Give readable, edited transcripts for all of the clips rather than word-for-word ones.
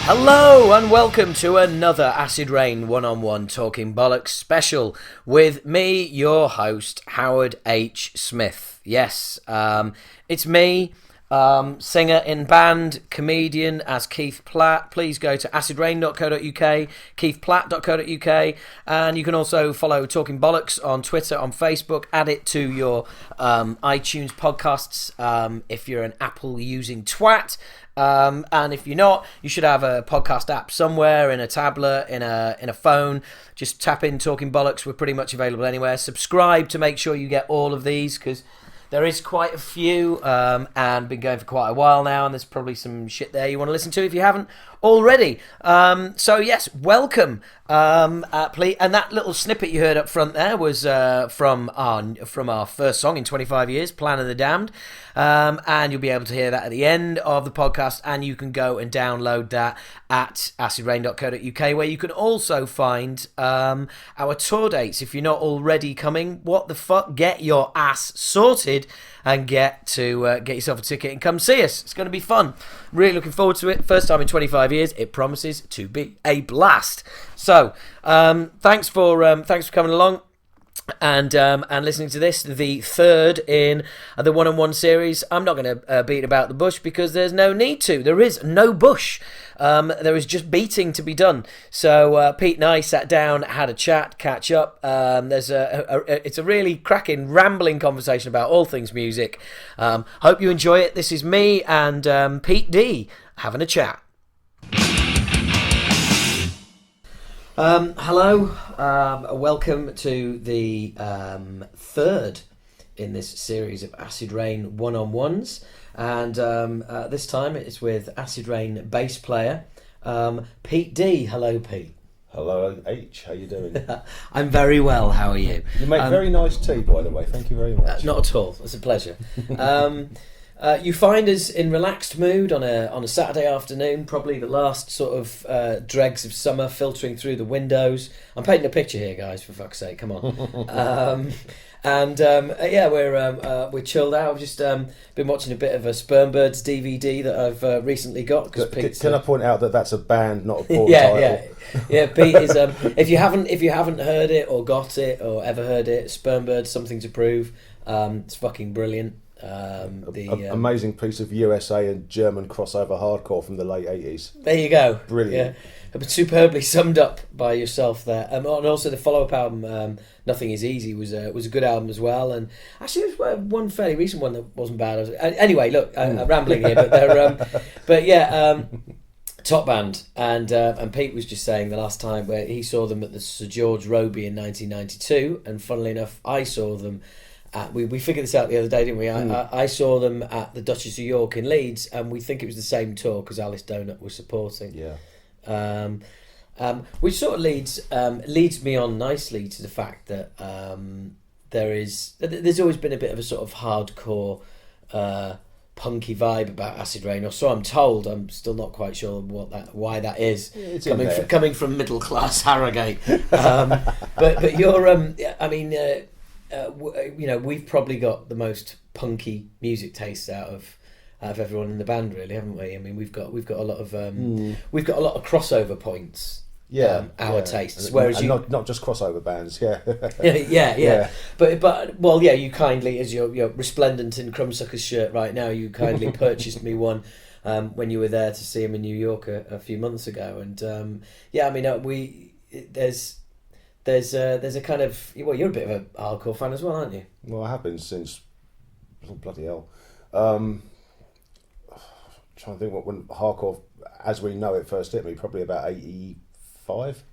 Hello and welcome to another Acid Rain one-on-one Talking Bollocks special with me, your host, Howard H. Smith. Yes, it's me, singer in band, comedian as Keith Platt. Please go to acidrain.co.uk, keithplatt.co.uk, and you can also follow Talking Bollocks on Twitter, on Facebook. Add it to your iTunes podcasts if you're an Apple-using twat. And if you're not, you should have a podcast app somewhere, in a tablet, in a phone. Just tap in Talking Bollocks. We're pretty much available anywhere. Subscribe to make sure you get all of these, because there is quite a few, and been going for quite a while now, and there's probably some shit there you want to listen to if you haven't already. So yes, welcome. Please, and that little snippet you heard up front there was from our first song in 25 years, Plan of the Damned. And you'll be able to hear that at the end of the podcast, and you can go and download that at acidrain.co.uk, where you can also find our tour dates. If you're not already coming, what the fuck, get your ass sorted and get yourself a ticket and come see us. It's going to be fun. Really looking forward to it. First time in 25 years. It promises to be a blast. So thanks for coming along and listening to this, the third in the one-on-one series. I'm not going to beat about the bush, because there's no need to. There is no bush. There is just beating to be done. So Pete and I sat down, had a chat, catch up. It's a really cracking, rambling conversation about all things music. Hope you enjoy it. This is me and Pete Dee having a chat. Hello, welcome to the third in this series of Acid Rain one-on-ones, and this time it's with Acid Rain bass player Pete Dee. Hello, Pete. Hello, H. How you doing? I'm very well. How are you? You make very nice tea, by the way. Thank you very much. Not at all. It's a pleasure. You find us in relaxed mood on a Saturday afternoon, probably the last sort of dregs of summer filtering through the windows. I'm painting a picture here, guys, for fuck's sake, come on. Yeah, we're chilled out. I've just been watching a bit of a Spembirds DVD that I've recently got. Can I point out that that's a band, not a porn title? Yeah. Pete is. If you haven't heard it or got it or ever heard it, Spembirds, Something to Prove. It's fucking brilliant. Amazing piece of USA and German crossover hardcore from the late 80s. There you go. Brilliant. Yeah. Superbly summed up by yourself there. And also the follow-up album, Nothing Is Easy, was a good album as well. And actually, it was one fairly recent one that wasn't bad. Anyway, look, I'm rambling here, but they're top band. And Pete was just saying the last time where he saw them at the Sir George Robey in 1992, and funnily enough, I saw them. We figured this out the other day, didn't we? I saw them at the Duchess of York in Leeds, and we think it was the same tour because Alice Donut was supporting. Yeah. Which sort of leads me on nicely to the fact that there's always been a bit of a sort of hardcore, punky vibe about Acid Rain, or so I'm told. I'm still not quite sure why that is. Yeah, coming from middle class Harrogate. But you're we've probably got the most punky music tastes out of everyone in the band, really, haven't we? I mean, we've got a lot of crossover points. Yeah, our tastes. Whereas and not just crossover bands. Yeah. yeah. But well, yeah. You kindly, as you're resplendent in Crumbsucker's shirt right now, you kindly purchased me one when you were there to see him in New York a few months ago, and there's a kind of, well, you're a bit of a hardcore fan as well, aren't you? Well, I have been since, bloody hell. Trying to think when hardcore, as we know it, first hit me, probably about 85.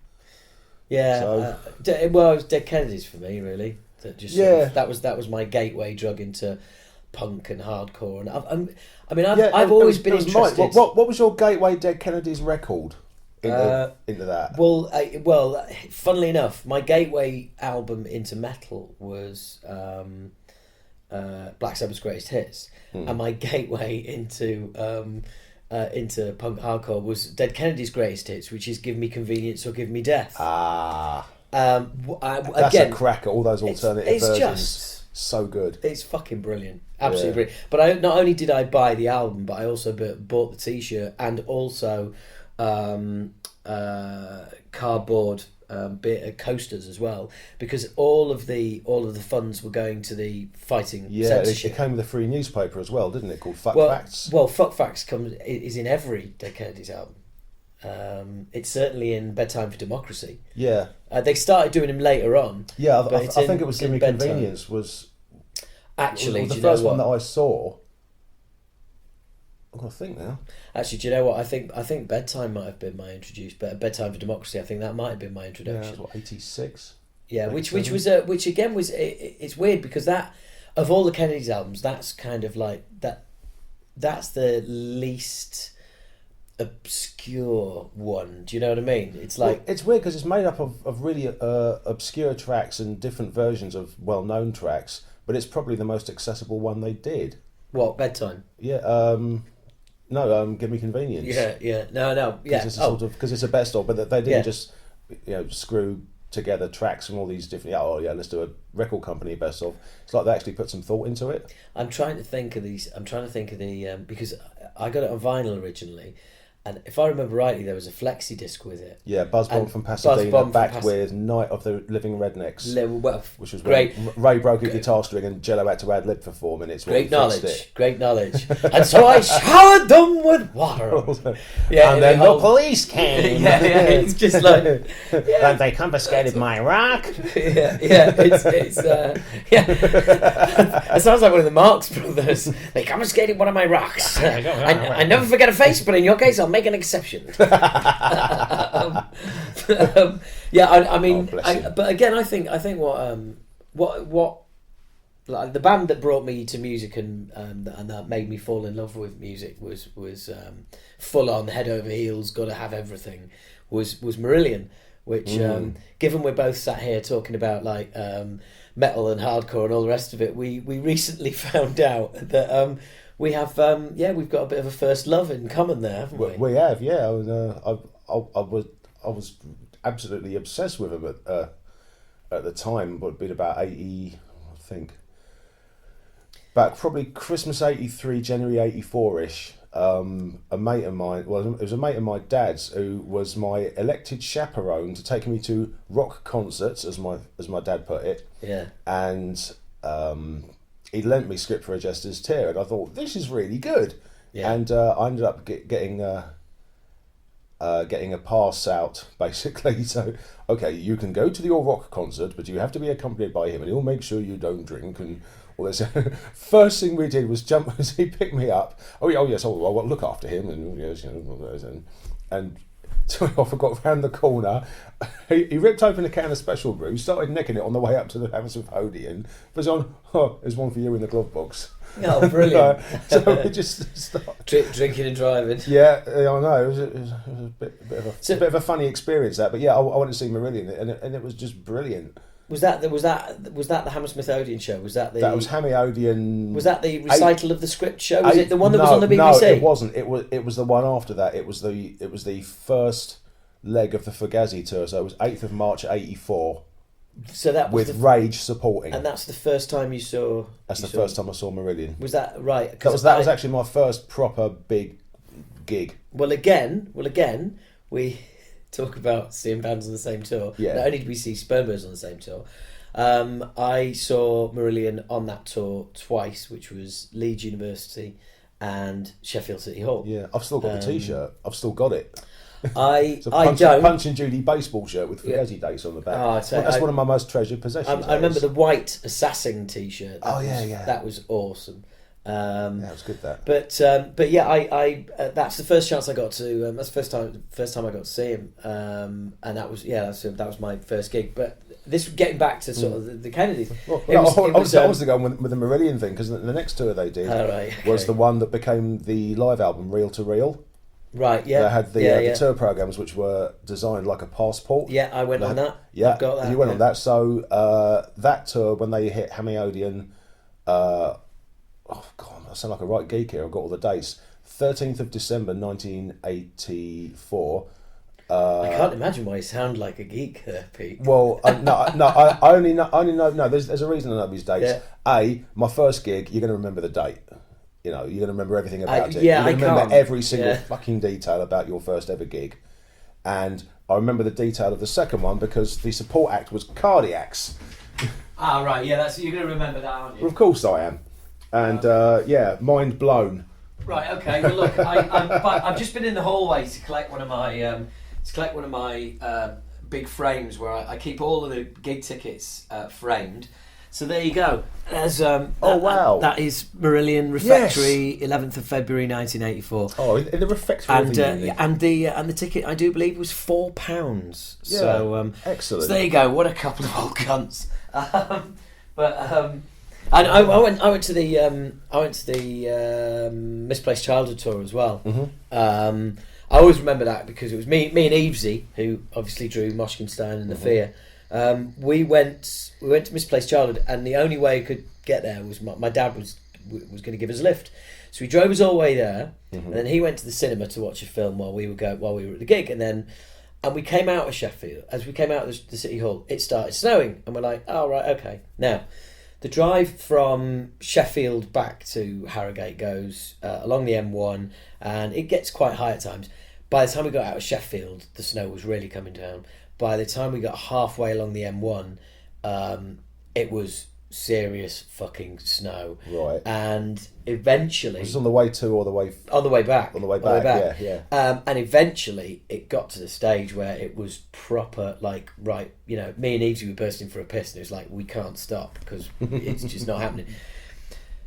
Yeah. So, it was Dead Kennedys for me, really. That was my gateway drug into punk and hardcore, and I've always been interested. What was your gateway Dead Kennedys record into that? Well, funnily enough, my gateway album into metal was Black Sabbath's Greatest Hits, and my gateway into punk hardcore was Dead Kennedys' Greatest Hits, which is Give Me Convenience or Give Me Death. That's a cracker. All those alternative versions, just so good. It's fucking brilliant, absolutely brilliant. But not only did I buy the album, but I also bought the T-shirt, and also cardboard coasters as well, because all of the funds were going to the fighting censorship. It came with a free newspaper as well, didn't it? Called Fuck Facts. Well, Fuck Facts is in every Dead Kennedys album. It's certainly in Bedtime for Democracy. Yeah. They started doing them later on. Yeah, I think it was Gimme Convenience was actually the first one that I saw. I've got to think now. Actually, do you know what? I think Bedtime might have been my introduction, but Bedtime for Democracy, I think that might have been my introduction. Yeah, 86. Yeah, which again was it's weird because that, of all the Kennedys albums, that's kind of like that's the least obscure one. Do you know what I mean? It's like, well, it's weird because it's made up of really obscure tracks and different versions of well-known tracks, but it's probably the most accessible one they did. What, Bedtime? Yeah. No, Give Me Convenience. Yeah. No. Yeah. Because it's a best of, but they didn't just screw together tracks from all these different. Let's do a record company best of. It's like they actually put some thought into it. I'm trying to think of the because I got it on vinyl originally, and if I remember rightly, there was a flexi disc with it. Yeah, Buzz Bomb from Pasadena, backed with Night of the Living Rednecks, which was great. When Ray broke a guitar string and Jello had to ad lib for 4 minutes. Great knowledge. And so I showered them with water. And then the police came. It's just like, and they confiscated my rock. It sounds like one of the Marx Brothers. They confiscated one of my rocks. I never forget a face, but in your case, I'll make an exception. I mean, but again, I think what like the band that brought me to music and that made me fall in love with music was full on head over heels, gotta have everything. Was Marillion, which given we're both sat here talking about like metal and hardcore and all the rest of it, we recently found out that. We have, we've got a bit of a first love in common there, haven't we? We have, yeah. I was absolutely obsessed with him at the time. But it'd been about 80, I think. Back probably Christmas 83, January 84-ish. A mate of mine, it was a mate of my dad's who was my elected chaperone to take me to rock concerts, as my dad put it. Yeah. And he lent me Script for a Jester's Tear, and I thought, this is really good. Yeah. And I ended up getting a pass out, basically. So, okay, you can go to your rock concert, but you have to be accompanied by him, and he'll make sure you don't drink and all this. First thing we did was he picked me up. Oh yes, I'll look after him, and yes, and so I forgot round the corner. He ripped open a can of Special Brew, started necking it on the way up to the House of Odeon. Was on. There's one for you in the glove box. Oh, brilliant! So we just started drinking and driving. Yeah, I know. It was a bit of a funny experience that, but yeah, I went to see Marillion, and it was just brilliant. Was that the Hammersmith Odeon show? That was Hammy Odeon. Was that the recital of the script show? Was it the one that was on the BBC? No, it wasn't. It was the one after that. It was the first leg of the Fugazi tour. So it was 8th of March '84. So that was with Rage supporting. And that's the first time you saw. That's the first time I saw Marillion. Was that right? That was actually my first proper big gig. Well, again, we talk about seeing bands on the same tour. Yeah. Not only did we see Spembirds on the same tour, I saw Marillion on that tour twice, which was Leeds University and Sheffield City Hall. Yeah, I've still got the T-shirt. I've still got it. It's a Punch and Judy baseball shirt with Fugazi dates on the back. Oh, that's one of my most treasured possessions. I remember the white assassin T-shirt. That was awesome. Yeah, it was good that. But yeah, I that's the first chance I got to. That's the first time I got to see him, and that was my first gig. But this getting back to sort of the Kennedys. I was going with the Marillion thing because the next tour they did was the one that became the live album Reel to Reel. Right, yeah. They had the tour programs which were designed like a passport. Yeah, I went on that. Yeah, I've got that. You went on that. So that tour when they hit Hammy Odeon. Oh God, I sound like a right geek here. I've got all the dates. 13th of December 1984. I can't imagine why you sound like a geek there, Pete. Well, I only know. No, there's a reason I know these dates. Yeah. A, my first gig. You're going to remember the date. you're going to remember everything about it. Yeah, you're going to remember can't. every single fucking detail about your first ever gig. And I remember the detail of the second one because the support act was Cardiacs. Ah, right, yeah, you're going to remember that, aren't you? Well, of course I am. And mind blown. Right, okay. Well, look, I've just been in the hallway to collect one of my big frames where I keep all of the gig tickets framed. So there you go. There's wow. That is Marillion Refectory, 11th of February 1984. Oh, in the refectory of the uni. And the ticket I do believe was £4. Yeah, so excellent. So there you go. What a couple of old cunts. And I went to the Misplaced Childhood tour as well. Mm-hmm. I always remember that because it was me and Evesy, who obviously drew Moshkinstein and The Fear. We went to Misplaced Childhood, and the only way I could get there was my dad was going to give us a lift, so he drove us all the way there, and then he went to the cinema to watch a film while we were at the gig, and we came out of Sheffield. As we came out of the City Hall, it started snowing, and we're like, oh right, okay. Now, the drive from Sheffield back to Harrogate goes along the M1, and it gets quite high at times. By the time we got out of Sheffield, the snow was really coming down. By the time we got halfway along the M1, it was serious fucking snow. Right. And eventually... Was this on the way to or the way... On the way back. On the way back, yeah. And eventually it got to the stage where it was proper, like, right, me and Evesy were bursting for a piss, and it was like, we can't stop because it's just not happening.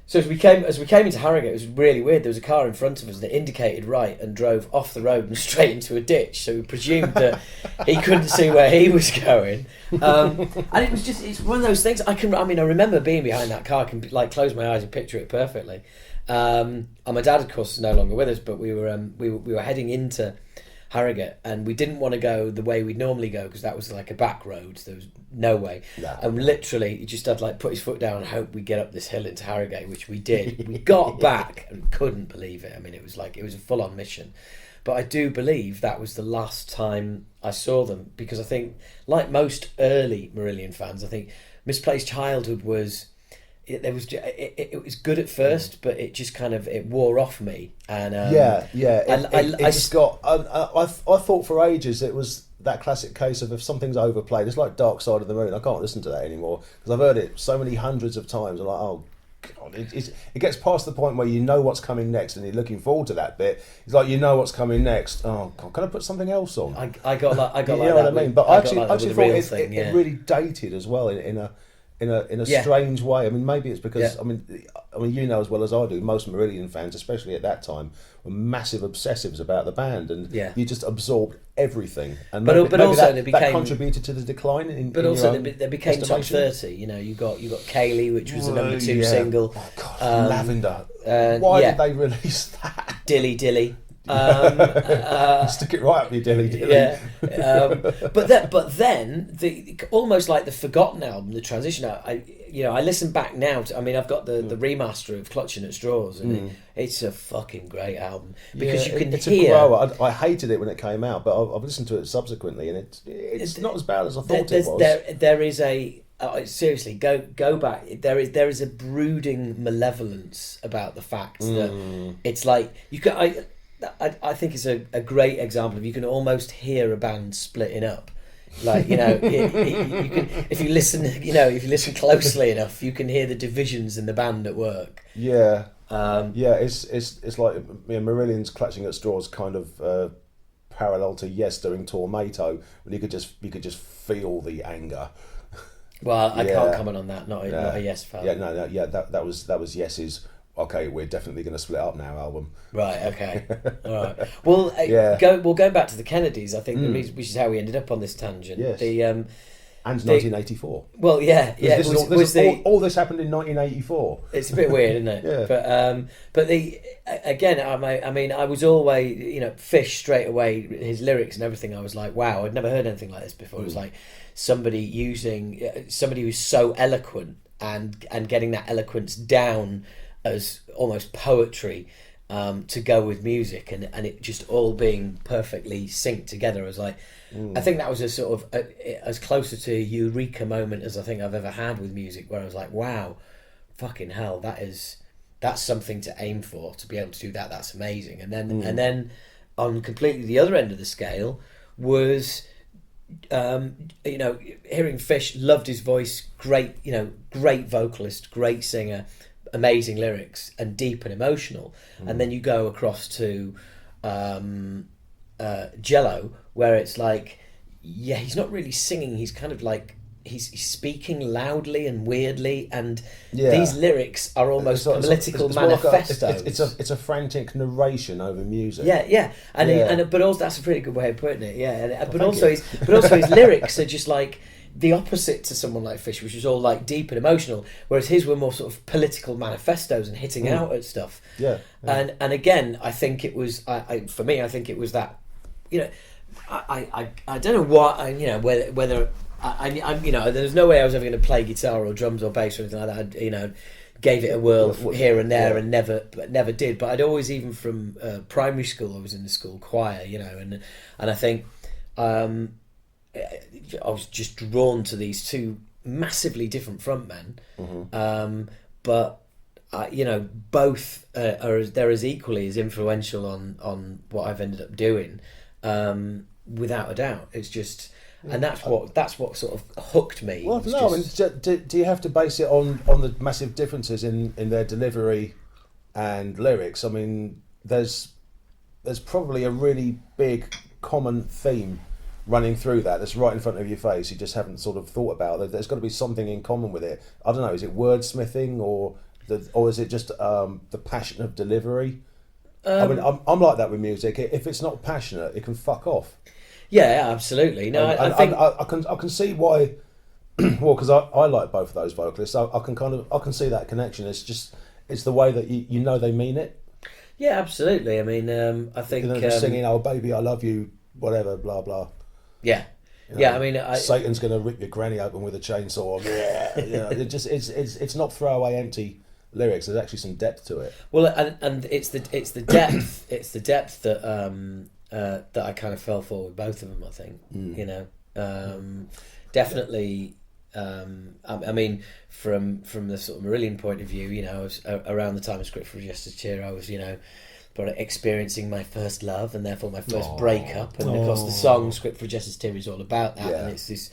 So as we came into Harrogate, it was really weird. There was a car in front of us that indicated right and drove off the road and straight into a ditch. So we presumed that he couldn't see where he was going. And it was it's one of those things. I remember being behind that car. I can close my eyes and picture it perfectly. And my dad, of course, is no longer with us, but we were heading into Harrogate, and we didn't want to go the way we'd normally go because that was like a back road. So there was no way. No. And literally, he just had to put his foot down and hope we'd get up this hill into Harrogate, which we did. We got back and couldn't believe it. I mean, it was a full-on mission. But I do believe that was the last time I saw them, because I think, like most early Marillion fans, I think Misplaced Childhood was... It was good at first, but it just kind of wore off me. And I thought for ages it was that classic case of if something's overplayed, it's like Dark Side of the Moon. I can't listen to that anymore because I've heard it so many hundreds of times. I'm like, oh god, it gets past the point where you know what's coming next and you're looking forward to that bit. It's like you know what's coming next. Oh god, can I put something else on? I got you know what I mean? But I actually thought it really dated as well in a strange way. I mean, maybe it's because I mean, as well as I do, most Marillion fans, especially at that time, were massive obsessives about the band, and you just absorbed everything. And but also that contributed to the decline. They became top 30. You got Kaylee, which was a number 2 single. Oh god, Lavender. Why did they release that? Dilly Dilly. Stick it right up your dilly. Yeah, but then almost like the forgotten album, the transition. I listen back now. I've got the remaster of Clutching at Straws, and it's a fucking great album because you can hear. A grower. I hated it when it came out, but I've listened to it subsequently, and it's not as bad as I thought it was. There is a. Seriously, go back. There is a brooding malevolence about the fact that it's like you can. I think it's a great example of you can almost hear a band splitting up. Like you can, if you listen closely enough, you can hear the divisions in the band at work. Yeah, it's like Marillion's Clutching at Straws kind of parallel to Yes doing Tormato, when you could just feel the anger. Well, I can't comment on that. Not a Yes fan. That was Yes's. Okay, we're definitely going to split up now album. Right, okay. All right. Well, going back to the Kennedys, I think which is how we ended up on this tangent. Yes. And 1984. Well, yeah. All this happened in 1984. It's a bit weird, isn't it? Yeah. But I was always, Fish straight away, his lyrics and everything, I was like, wow, I'd never heard anything like this before. It was like somebody who's so eloquent and getting that eloquence down as almost poetry to go with music, and it just all being perfectly synced together. I was like, I think that was a sort of as closer to a eureka moment as I think I've ever had with music, where I was like, wow, fucking hell, that is that's something to aim for. To be able to do that, that's amazing. And then on completely the other end of the scale was, hearing Fish, loved his voice, great vocalist, great singer, amazing lyrics, and deep and emotional. And then you go across to Jello, where it's like, yeah, he's not really singing, he's kind of like, he's speaking loudly and weirdly, and these lyrics are almost political manifestos. It's a frantic narration over music. But also that's a pretty good way of putting it. But also his lyrics are just like the opposite to someone like Fish, which is all like deep and emotional, whereas his were more sort of political manifestos and hitting out at stuff. And again, I think it was for me. I think it was that, I don't know what, whether. There's no way I was ever going to play guitar or drums or bass or anything like that. I, gave it a whirl here and there, and never did. But I'd always, even from primary school, I was in the school choir, and I think I was just drawn to these two massively different frontmen, but both they're as equally as influential on what I've ended up doing, without a doubt. It's just. And that's what sort of hooked me. Well, do you have to base it on the massive differences in their delivery and lyrics? I mean, there's probably a really big common theme running through that's right in front of your face. You just haven't sort of thought about. There's got to be something in common with it. I don't know. Is it wordsmithing or is it just the passion of delivery? I mean, I'm like that with music. If it's not passionate, it can fuck off. Yeah, absolutely. No, I think I can see why. Well, because I like both of those vocalists. I can see that connection. It's the way that they mean it. Yeah, absolutely. I mean, I think just singing "Oh baby, I love you," whatever, blah blah. Yeah, I mean, Satan's going to rip your granny open with a chainsaw. It's not throwaway empty lyrics. There's actually some depth to it. Well, and it's the depth. It's the depth that. That I kind of fell for with both of them, I think. Definitely. I mean, from the sort of Marillion point of view, I was around the time of Script for Justice Cheer. I was, probably experiencing my first love and therefore my first breakup. And of course, the song Script for Justice Cheer is all about that, and it's this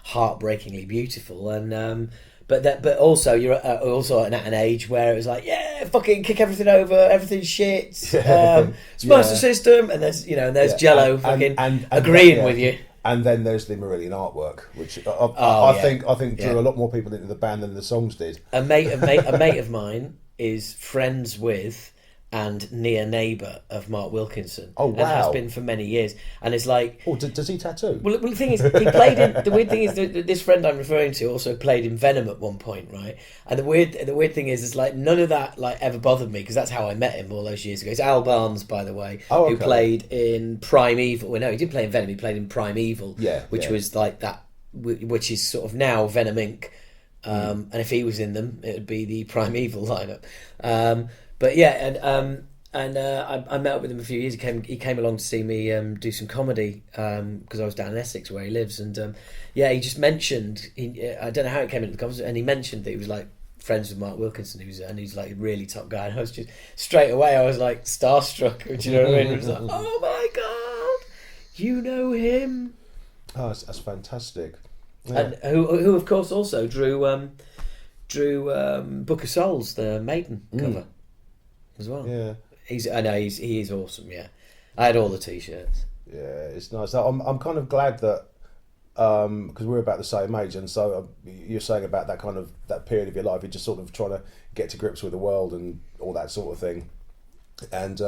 heartbreakingly beautiful. And but also you're also at an age where it was like, fucking kick everything over, everything's shit, smash the system, and there's Jello fucking agreeing with you. And then there's the Marillion artwork, which I think drew a lot more people into the band than the songs did. A mate of mine is friends with and near neighbour of Mark Wilkinson. Oh, wow. And has been for many years. And it's like... Oh, does he tattoo? Well, the thing is, he played in... The weird thing is that this friend I'm referring to also played in Venom at one point, right? And the weird thing is, like, none of that ever bothered me, because that's how I met him all those years ago. It's Al Barnes, by the way, who played in Primeval. Well, no, he didn't play in Venom, he played in Primeval, which was like that... Which is sort of now Venom Inc. And if he was in them, it would be the Primeval lineup. But yeah, and I met up with him a few years. He came along to see me do some comedy because I was down in Essex where he lives, and he just mentioned I don't know how it came into the conversation, and he mentioned that he was like friends with Mark Wilkinson, he's like a really top guy, and I was just straight away I was like starstruck. Do you know what I mean? It was like, oh my god, you know him? Oh, that's fantastic. Yeah. And who of course also drew Book of Souls, the Maiden cover. As well. Yeah, he is awesome. Yeah, I had all the t-shirts. Yeah, it's nice. I'm kind of glad that because we're about the same age, and so you're saying about that kind of that period of your life, you're just sort of trying to get to grips with the world and all that sort of thing. And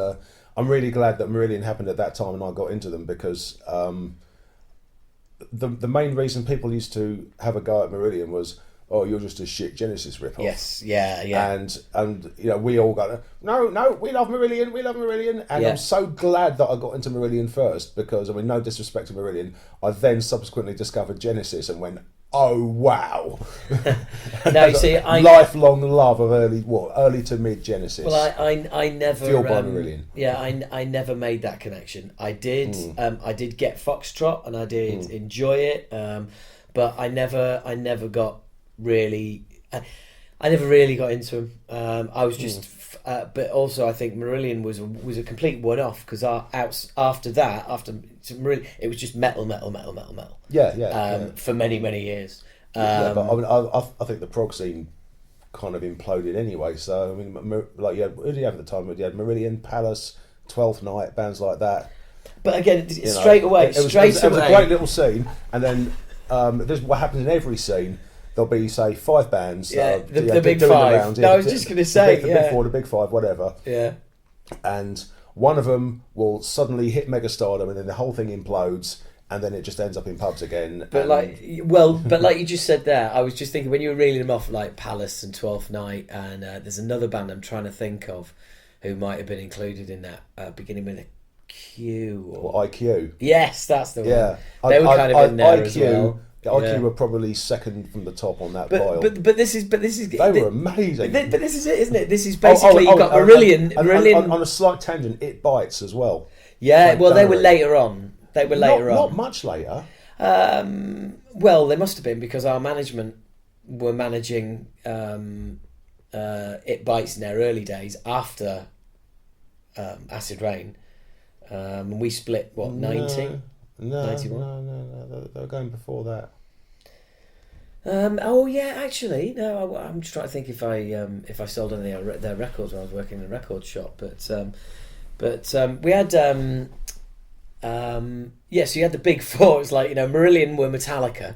I'm really glad that Marillion happened at that time, and I got into them because the main reason people used to have a go at Marillion was, oh, you're just a shit Genesis ripoff. Yes, yeah. And we all go, no, we love Marillion. And I'm so glad that I got into Marillion first, because, I mean, no disrespect to Marillion, I then subsequently discovered Genesis and went, oh, wow. No, you see, lifelong love of early to mid Genesis. Well, I never... Fueled by Marillion. Yeah, I never made that connection. I did get Foxtrot, and I did enjoy it, but I never got... really I never really got into them. I was just, but also I think Marillion was a complete one-off because after Marillion, it was just metal. For many years. But I mean, I think the prog scene kind of imploded anyway. So I mean, like who did you have at the time? You had Marillion, Palace, 12th Night, bands like that. But again, straight away, it was a great little scene, and then this is what happens in every scene. There'll be, say, 5 bands. The big five. I was just going to say, the big 4, the big 5, whatever. Yeah. And one of them will suddenly hit megastardom, and then the whole thing implodes, and then it just ends up in pubs again. But like you just said there, I was just thinking when you were reeling them off, like Palace and 12th Night, and there's another band I'm trying to think of who might have been included in that, beginning with a Q. Or IQ. Yes, that's the one. Yeah. They were kind of in there IQ, as well. The IQ were probably second from the top on that pile. But this is they were amazing. But this is it, isn't it? This is basically you've got Marillion. On a slight tangent, It Bites as well. Yeah, well, they were later on. Not much later. Well, they must have been because our management were managing It Bites in their early days after Acid Rain. And we split, 90? No, 91? No, they were going before that. Oh yeah, actually, no. I'm just trying to think if I sold any of their records when I was working in a record shop. But we had so you had the big 4. It's like Marillion were Metallica.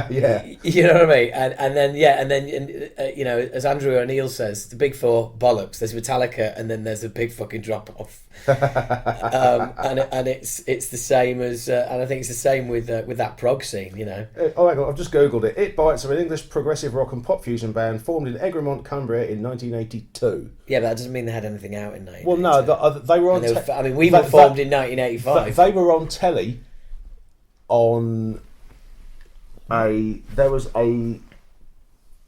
Yeah, you know what I mean, and then as Andrew O'Neill says, the big 4 bollocks. There's Metallica, and then there's a big fucking drop off. And it's the same as, and I think it's the same with that prog scene. Oh my god, I've just googled it. It Bites are an English progressive rock and pop fusion band formed in Egremont, Cumbria in 1982. Yeah, but that doesn't mean they had anything out in 1982. Well, no, they were on. We were formed in 1985. They were on telly on. There was a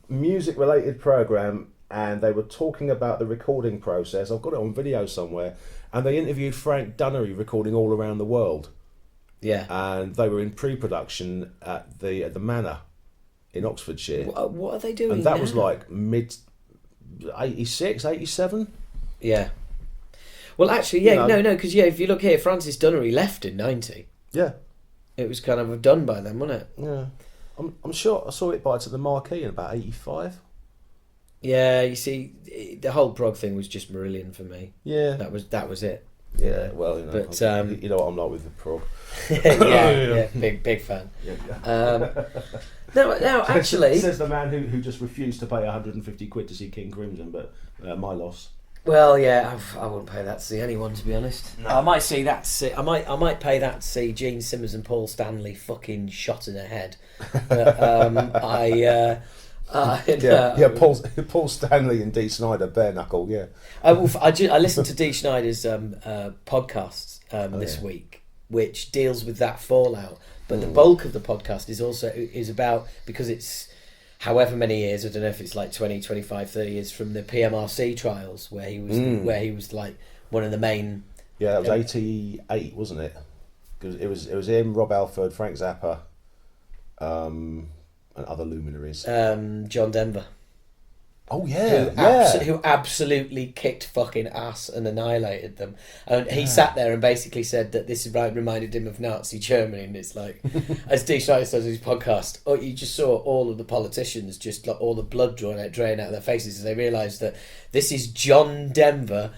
music related program, and they were talking about the recording process. I've got it on video somewhere, and they interviewed Frank Dunnery recording all around the world. Yeah, and they were in pre-production at the Manor in Oxfordshire. What are they doing? And that was like mid 86, 87. Yeah. Well, actually, no, because if you look here, Francis Dunnery left in 90. Yeah. It was kind of done by then, wasn't it? Yeah. I'm sure I saw It Bites at the Marquee in about 85. Yeah, you see, the whole prog thing was just Marillion for me. Yeah. That was it. Yeah, well, but you know what I'm like with the prog. yeah, big fan. Yeah. No, actually, says the man who just refused to pay 150 quid to see King Crimson, but my loss. Well, yeah, I wouldn't pay that to see anyone, to be honest. No. I might see that. I might pay that to see Gene Simmons and Paul Stanley fucking shot in the head. But Paul Stanley and Dee Snider bare knuckle. Yeah. I listened to Dee Snider's podcast this week, which deals with that fallout. But the bulk of the podcast is about, because it's however many years, I don't know if it's like 20, 25, 30 years from the PMRC trials where he was like one of the main. Yeah, that was 88, wasn't it? Because it was him, Rob Alford, Frank Zappa, and other luminaries. John Denver. Oh yeah, who absolutely kicked fucking ass and annihilated them. And he sat there and basically said that this reminded him of Nazi Germany. And it's like, as Dee Snider says in his podcast, you just saw all of the politicians just like all the blood drain out of their faces as they realised that this is John Denver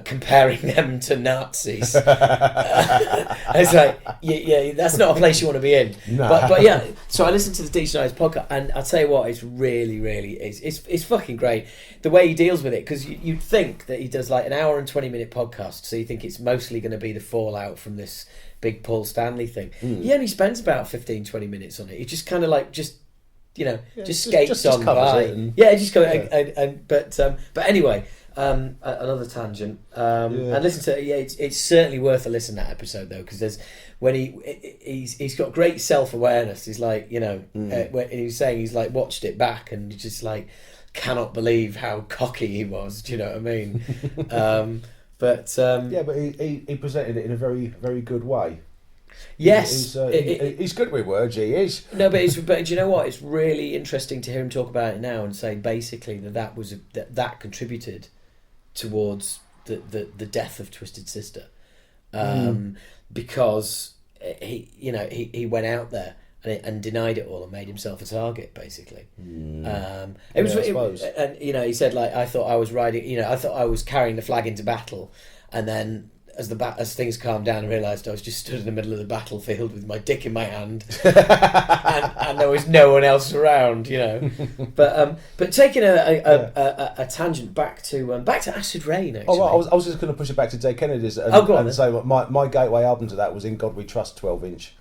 comparing them to Nazis. It's like, yeah, that's not a place you want to be in. No. But yeah, so I listened to the Dee Snider's podcast, and I'll tell you what, it's really, really, it's fucking great the way he deals with it, because you'd think that he does like an hour and 20-minute podcast, so you think it's mostly going to be the fallout from this big Paul Stanley thing. He only spends about 15-20 minutes on it. He just kind of like just skates on by. But anyway. Another tangent. And listen to it's certainly worth a listen, that episode, though, because there's when he's got great self-awareness. He's like, when he was saying he's like watched it back and just like cannot believe how cocky he was. Do you know what I mean? But he presented it in a very, very good way. Yes, He's good with words. He is. No, but do you know what? It's really interesting to hear him talk about it now and say basically that contributed towards the death of Twisted Sister, because he went out there and denied it all and made himself a target basically. And he said, like, I thought I was riding, I thought I was carrying the flag into battle, and then as things calmed down, I realised I was just stood in the middle of the battlefield with my dick in my hand, and there was no one else around, But taking a tangent back to Acid Rain. Actually, I was just going to push it back to Dead Kennedys and say my gateway album to that was In God We Trust 12-inch.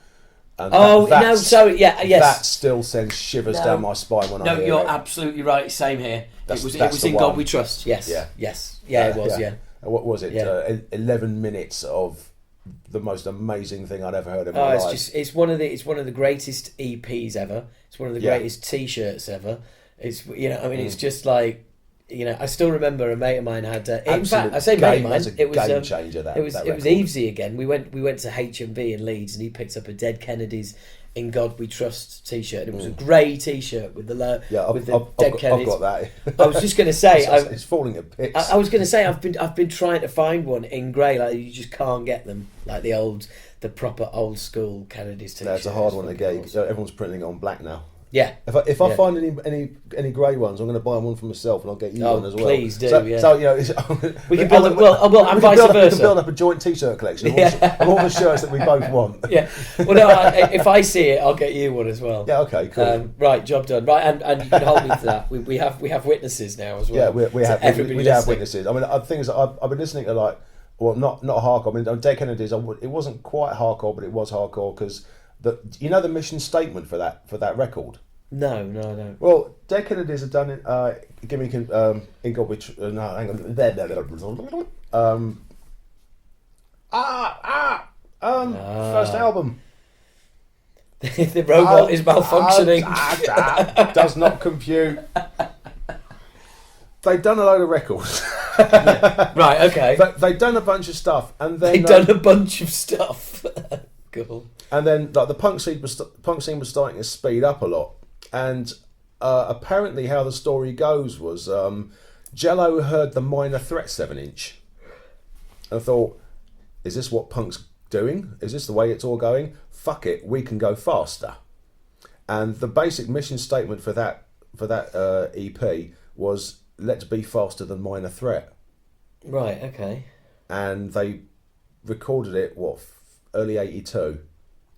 And that still sends shivers down my spine when I hear it. No, you're absolutely right. Same here. It was In God We Trust. Yes. Yeah, it was. Yeah. What was it? Yeah. 11 minutes of the most amazing thing I'd ever heard in my life. It's one of the greatest EPs ever. It's one of the greatest T-shirts ever. It's it's just like, I still remember a mate of mine had. In fact, I say mate of mine. It was game changer. It was Evesy again. We went to HMV in Leeds, and he picked up a Dead Kennedys In God We Trust T-shirt. And it was a grey T-shirt with the Dead Kennedys. I've got that. I was just going to say, it's falling at bits. I was going to say I've been trying to find one in grey. Like, you just can't get them, like the proper old school Kennedys T-shirt. That's a hard one to get. Everyone's printing on black now. Yeah. If I find any grey ones, I'm going to buy one for myself, and I'll get you one as well. Please do. So we can build and vice versa. We can build up a joint T-shirt collection of all the shirts that we both want. Yeah. Well, no, if I see it, I'll get you one as well. Yeah. Okay. Cool. Right. Job done. Right, and you can hold me to that. We have witnesses now as well. Yeah, we have witnesses. I mean, things that I've been listening to, like, well, not hardcore. I mean, Dead Kennedys. It wasn't quite hardcore, but it was hardcore because the mission statement for that record. No. Well, Dead Kennedys have done it. Give me In God We Trust. No, hang on. First album. The robot is malfunctioning. Does not compute. They've done a load of records. Right. Okay. They've done a bunch of stuff, and then they've done a bunch of stuff. Cool. And then, like, the punk scene was starting to speed up a lot. And apparently how the story goes was Jello heard the Minor Threat 7-inch and thought, is this what punk's doing? Is this the way it's all going? Fuck it, we can go faster. And the basic mission statement for that EP was, let's be faster than Minor Threat. Right, okay. And they recorded it, early 82.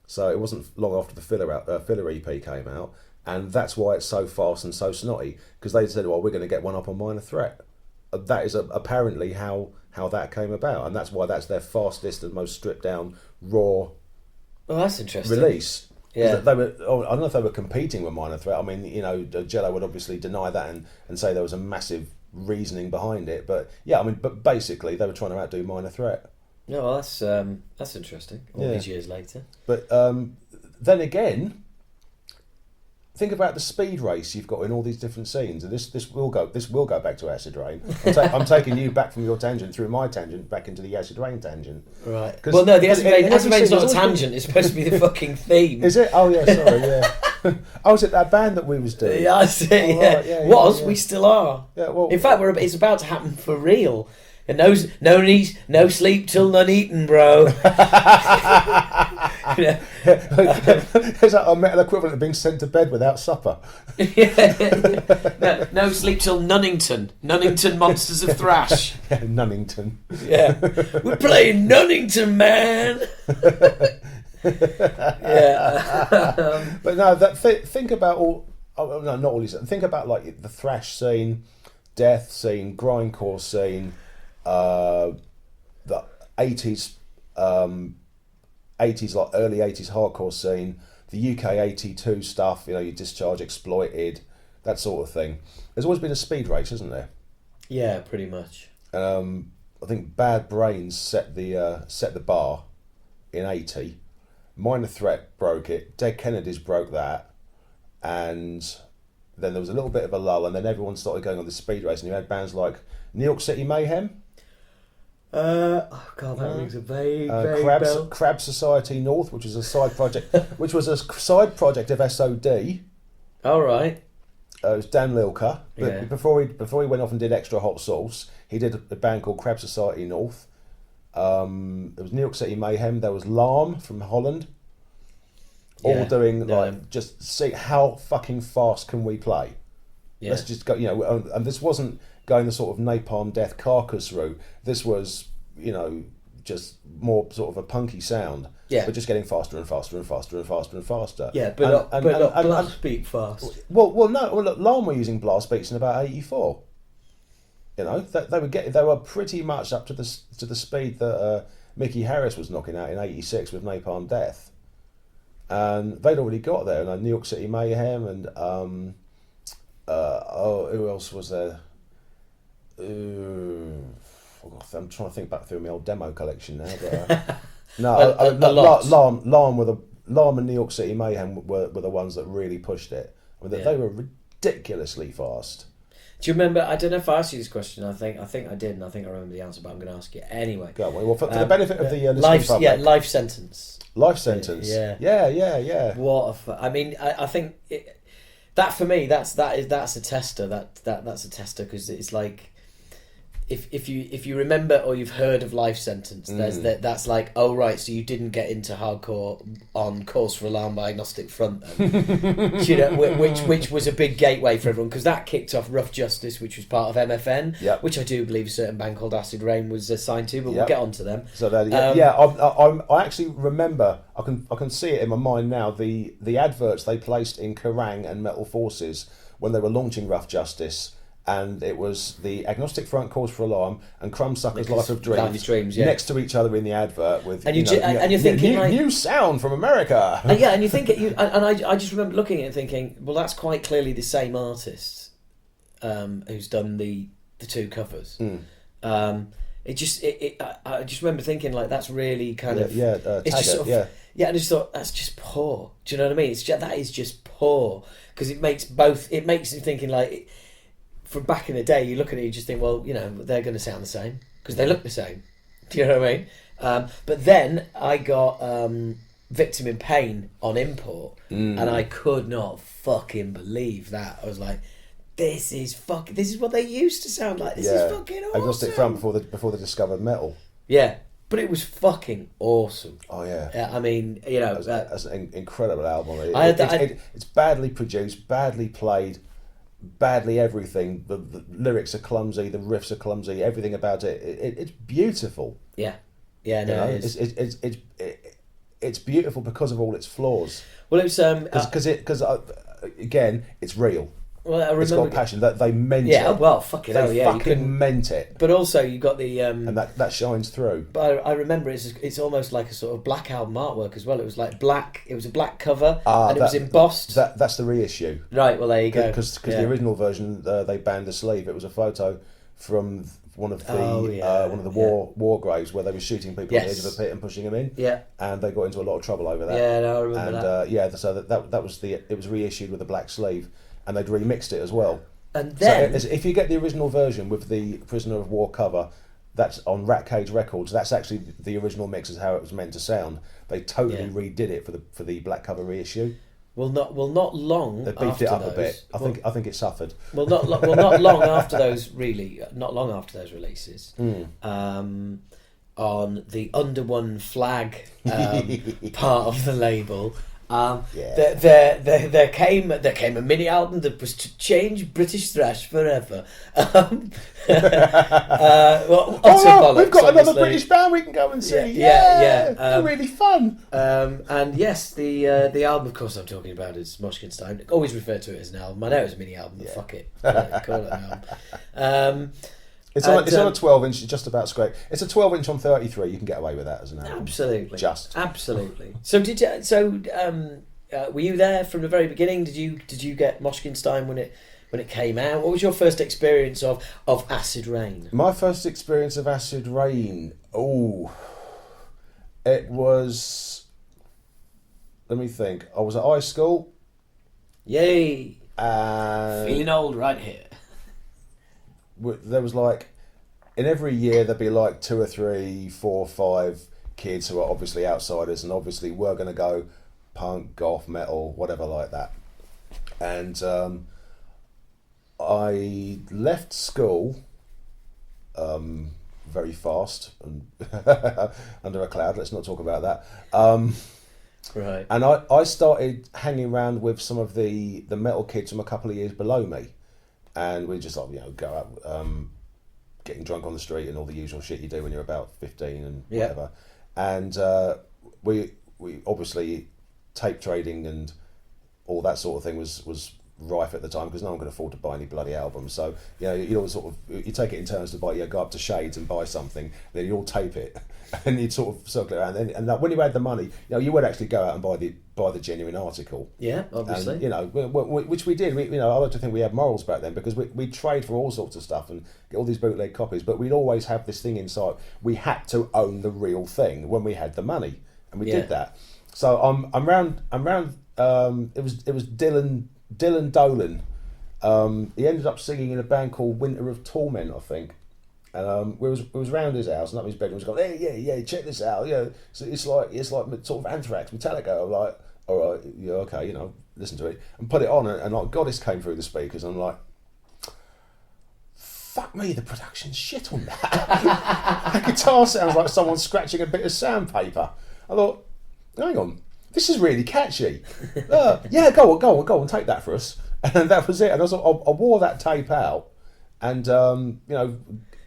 So it wasn't long after the filler EP came out. And that's why it's so fast and so snotty, because they said, well, we're going to get one up on Minor Threat. That is apparently how that came about, and that's why that's their fastest and most stripped down, raw that's interesting. release. Yeah. I don't know if they were competing with Minor Threat. I mean, Jello would obviously deny that and say there was a massive reasoning behind it. But yeah, but basically they were trying to outdo Minor Threat. No, well, that's interesting. All these years later. But then again, think about the speed race you've got in all these different scenes, and this will go back to Acid Rain. I'm taking you back from your tangent through my tangent back into the Acid Rain tangent. Right. Well, no, the Acid Rain's not a tangent. It's supposed to be the fucking theme. Is it? Oh yeah, sorry. Yeah. Oh, was it that band that we was doing? Yeah, I see. Right, yeah. We still are. Yeah. Well, in fact, it's about to happen for real. And no sleep till none eaten, bro. Is that a metal equivalent of being sent to bed without supper? No sleep till Nunnington Monsters of Thrash. Yeah, Nunnington. Yeah, we're playing Nunnington, man. Yeah. But no, think about all. Oh, no, not all these. Think about like the thrash scene, death scene, grindcore scene. The 80s, like early 80s hardcore scene, the UK 82 stuff, your Discharge, Exploited, that sort of thing. There's always been a speed race, isn't there? Yeah, pretty much. I think Bad Brains set the bar in 80. Minor Threat broke it. Dead Kennedys broke that, and then there was a little bit of a lull, and then everyone started going on the speed race, and you had bands like New York City Mayhem. Oh god, that rings a vague bell. Crab Society North, which was a side project, of SOD. All right. It was Dan Lilker. But before he went off and did Extra Hot Sauce, he did a band called Crab Society North. There was New York City Mayhem. There was Larm from Holland. All doing just see how fucking fast can we play. Yeah. Let's just go, and this wasn't going the sort of Napalm Death Carcass route. This was, just more sort of a punky sound. Yeah. But just getting faster and faster and faster and faster and faster. Yeah, but not blast beat fast. Well, no. Well, look, Larm were using blast beats in about 84. They were pretty much up to the speed that Mickey Harris was knocking out in '86 with Napalm Death, and they'd already got there. And New York City Mayhem and who else was there? I'm trying to think back through my old demo collection now. But, Larm and New York City Mayhem were the ones that really pushed it. I mean, they were ridiculously fast. Do you remember? I don't know if I asked you this question. I think I did, and I think I remember the answer, but I'm going to ask you anyway. Go on. Well, for the benefit of the life sentence. Life sentence. Yeah. What I mean, I think that for me, that's a tester. That's a tester because it's like. If you remember or you've heard of Life Sentence, that's like, oh right, so you didn't get into hardcore on Cause for Alarm by Agnostic Front then, which was a big gateway for everyone because that kicked off Rough Justice, which was part of MFN, which I do believe a certain band called Acid Rain was assigned to, but we'll get on to them. So I actually remember. I can see it in my mind now. The adverts they placed in Kerrang and Metal Forces when they were launching Rough Justice. And it was the Agnostic Front Cause for Alarm and Crumbsucker's Life of Dreams next to each other in the advert with you're thinking new sound from America. And you think I just remember looking at it and thinking, well, that's quite clearly the same artist who's done the two covers. I just remember thinking like that's really kind of it's just sort of, and I just thought that's just poor. Do you know what I mean? That is just poor because it makes you thinking like. From back in the day, you look at it, you just think, well, they're going to sound the same because they look the same. Do you know what I mean? But then I got Victim in Pain on import, and I could not fucking believe that. I was like, this is what they used to sound like. This is fucking awesome. Agnostic Front before they discovered metal. Yeah, but it was fucking awesome. Oh yeah. I mean, that's an incredible album. It's badly produced, badly played. Badly everything. The lyrics are clumsy, the riffs are clumsy, everything about it's beautiful. Yeah, no, it is. It's beautiful because of all its flaws. Well, it's because again, it's real. Well, I remember it's got passion. That they meant it. Yeah, well, fucking hell, yeah, fucking meant it. But also, you got the and that shines through. But I remember it's almost like a sort of black album artwork as well. It was like black. It was a black cover, and it was embossed. That's the reissue. Right. Well, there you go. Because the original version they banned the sleeve. It was a photo from one of the war graves where they were shooting people on the edge of a pit and pushing them in. Yeah. And they got into a lot of trouble over that. Yeah, no, I remember that. So that was it was reissued with a black sleeve. And they'd remixed it as well. And then, so if you get the original version with the Prisoner of War cover, that's on Rat Cage Records. That's actually the original mix is how it was meant to sound. They totally redid it for the black cover reissue. Well, not long. They beefed it up a bit. I think it suffered. Not long after those. Really, not long after those releases. On the Under One Flag part of the label. There came a mini album that was to change British thrash forever. We've got another British band we can go and see. Yeah. Really fun. And yes, the album, of course, I'm talking about is Moshkinstein. Always refer to it as an album. I know it's a mini album, but fuck it, call it an album. It's on a 12-inch, just about scrape. It's a 12-inch on 33. You can get away with that as an album. Absolutely, absolutely. So were you there from the very beginning? Did you get Moshkinstein when it came out? What was your first experience of Acid Rain? My first experience of Acid Rain. It was. Let me think. I was at high school. Yay! Feeling old right here. There was like in every year there'd be like 2 or 3, 4, 5 kids who are obviously outsiders, and obviously we're going to go punk, goth, metal, whatever like that. And I left school very fast and under a cloud. Let's not talk about that. Right. And I started hanging around with some of the metal kids from a couple of years below me, and we just like go out, getting drunk on the street and all the usual shit you do when you're about 15 and whatever. And we obviously tape trading and all that sort of thing was rife at the time because no one could afford to buy any bloody albums. So you always sort of you take it in turns to buy. Go up to Shades and buy something, then you all tape it, and you'd sort of circle it around. And when you had the money, you would actually go out and buy the genuine article. Yeah, obviously. And, which we did. I like to think we had morals back then because we'd trade for all sorts of stuff and get all these bootleg copies. But we'd always have this thing inside. We had to own the real thing when we had the money, and we did that. So I'm round. It was Dylan Dolan. He ended up singing in a band called Winter of Torment, I think. And we was round his house and up in his bedroom. He was going, hey, check this out. So it's like sort of Anthrax, Metallica. I'm like, all right, yeah, okay, listen to it and put it on. And like Goddess came through the speakers. And I'm like, fuck me, the production's shit on that. The guitar sounds like someone scratching a bit of sandpaper. I thought, hang on, this is really catchy. Yeah, go on, take that for us. And that was it. And I wore that tape out, and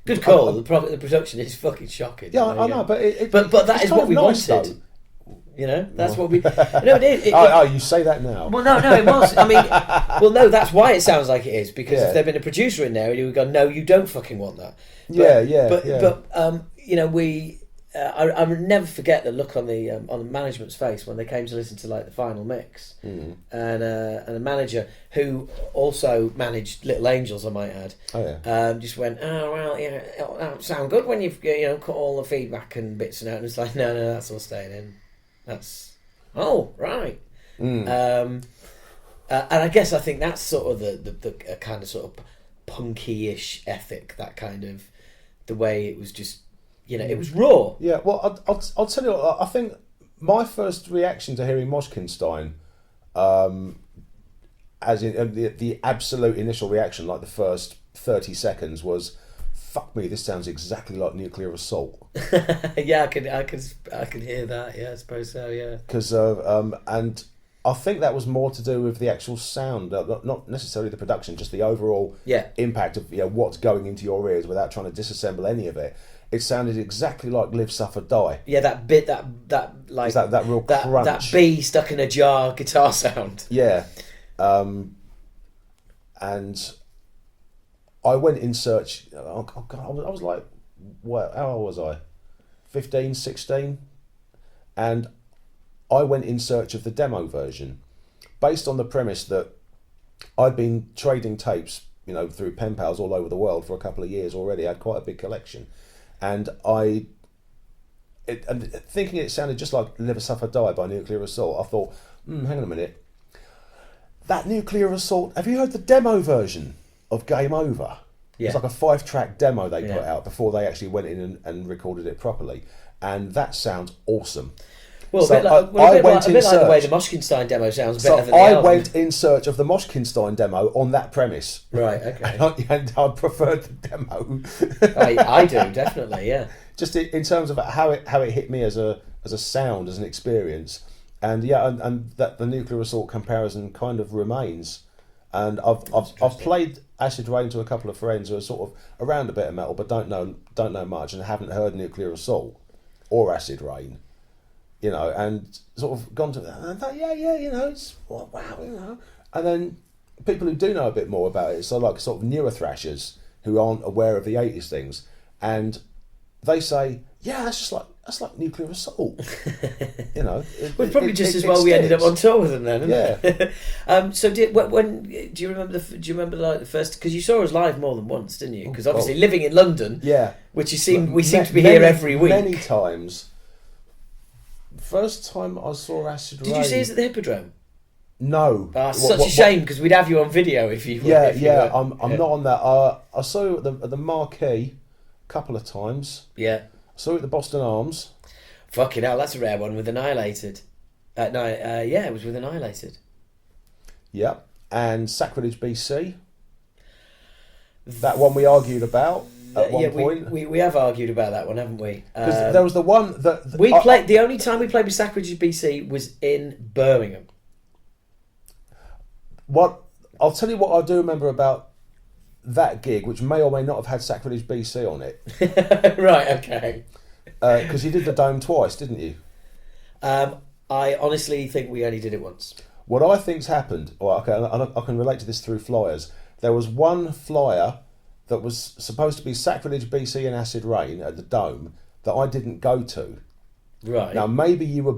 good call. The production is fucking shocking. Yeah, I know, but but that is what we nice, wanted. Though. That's what we. It you say that now. Well, no, it was. I mean, no, that's why it sounds like it is because if there'd been a producer in there, he would go, "No, you don't fucking want that." But we. I would never forget the look on the management's face when they came to listen to like the final mix, and the manager who also managed Little Angels, I might add, just went, oh well, that'll sound good when you've cut all the feedback and bits and out, and it's like no, that's all staying in. That's right. And I guess I think that's sort of the kind of sort of punky-ish ethic, that kind of the way it was just. It was raw. Yeah, well, I'll tell you what, I think my first reaction to hearing Moshkinstein, as in the absolute initial reaction, like the first 30 seconds, was, fuck me, this sounds exactly like Nuclear Assault. Yeah, I can hear that, yeah, I suppose so, yeah. Because, and I think that was more to do with the actual sound, not necessarily the production, just the overall impact of what's going into your ears without trying to disassemble any of it. It sounded exactly like Live, Suffer, Die. Yeah, that bit, that like that real crunch. That bee stuck in a jar guitar sound. Yeah, and I went in search. Oh God, I was like, what? How old was I? 15, 16, and I went in search of the demo version, based on the premise that I'd been trading tapes, through pen pals all over the world for a couple of years already. I had quite a big collection. And thinking it sounded just like Live, Suffer, Die by Nuclear Assault, I thought, hang on a minute. That Nuclear Assault, have you heard the demo version of Game Over? Yeah. It's like a 5-track demo they put out before they actually went in and recorded it properly. And that sounds awesome. Well, so a bit like the way the Moshkinstein demo sounds better than the album. I went in search of the Moshkinstein demo on that premise. Right, okay. And I preferred the demo. I do, definitely, yeah. Just in terms of how it hit me as a sound, as an experience. And and that the Nuclear Assault comparison kind of remains. And I've played Acid Rain to a couple of friends who are sort of around a bit of metal but don't know much and haven't heard Nuclear Assault or Acid Rain. And sort of gone to that, and I thought, it's wow, and then people who do know a bit more about it, so like sort of newer thrashers who aren't aware of the 80s things, and they say, that's like Nuclear Assault. Well, probably just as well we ended up on tour with them then. Yeah. So do you remember like the first? Because you saw us live more than once, didn't you? Because obviously living in London, which we seem to be here every week, many times. First time I saw Acid Rain. Did you see us at the Hippodrome? No. Such a shame because we'd have you on video if you. I'm not on that. I saw you at the Marquee a couple of times. Yeah. Saw it at the Boston Arms. Fucking hell, that's a rare one with Annihilated. It was with Annihilated. Yep. And Sacrilege BC. That one we argued about at one point. We have argued about that one, haven't we? Because there was the one that... we played. The only time we played with Sacrilege BC was in Birmingham. I'll tell you what I do remember about that gig, which may or may not have had Sacrilege BC on it. Right, okay. Because you did the Dome twice, didn't you? I honestly think we only did it once. What I think's happened, I can relate to this through flyers. There was one flyer that was supposed to be Sacrilege BC and Acid Rain at the Dome that I didn't go to. Right. Now, maybe you were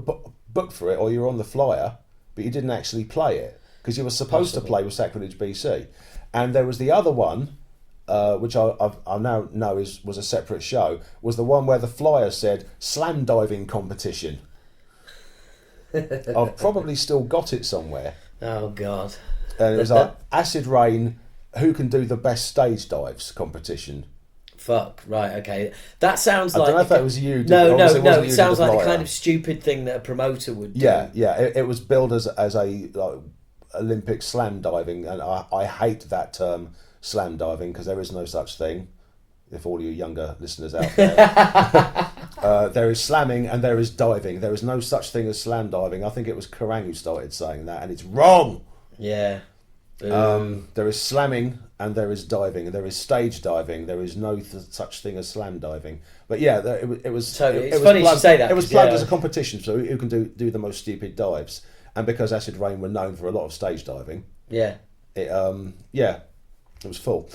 booked for it or you were on the flyer, but you didn't actually play it because you were supposed to play with Sacrilege BC. And there was the other one, which I now know was a separate show, was the one where the flyer said slam diving competition. I've probably still got it somewhere. Oh, God. And it was like Acid Rain, who can do the best stage dives competition. Fuck, right, okay. That sounds like... I don't know if that was you. No, it sounds like the kind of stupid thing that a promoter would do. Yeah. It was billed as a Olympic slam diving, and I hate that term slam diving because there is no such thing. If all you younger listeners out there, there is slamming and there is diving. There is no such thing as slam diving. I think it was Kerrang who started saying that, and it's wrong. Yeah. There is slamming and there is diving, and there is stage diving. There is no such thing as slam diving. But yeah, it was. Totally. It's funny you should say that. It was plugged as a competition, so who can do the most stupid dives. And because Acid Rain were known for a lot of stage diving, it was full,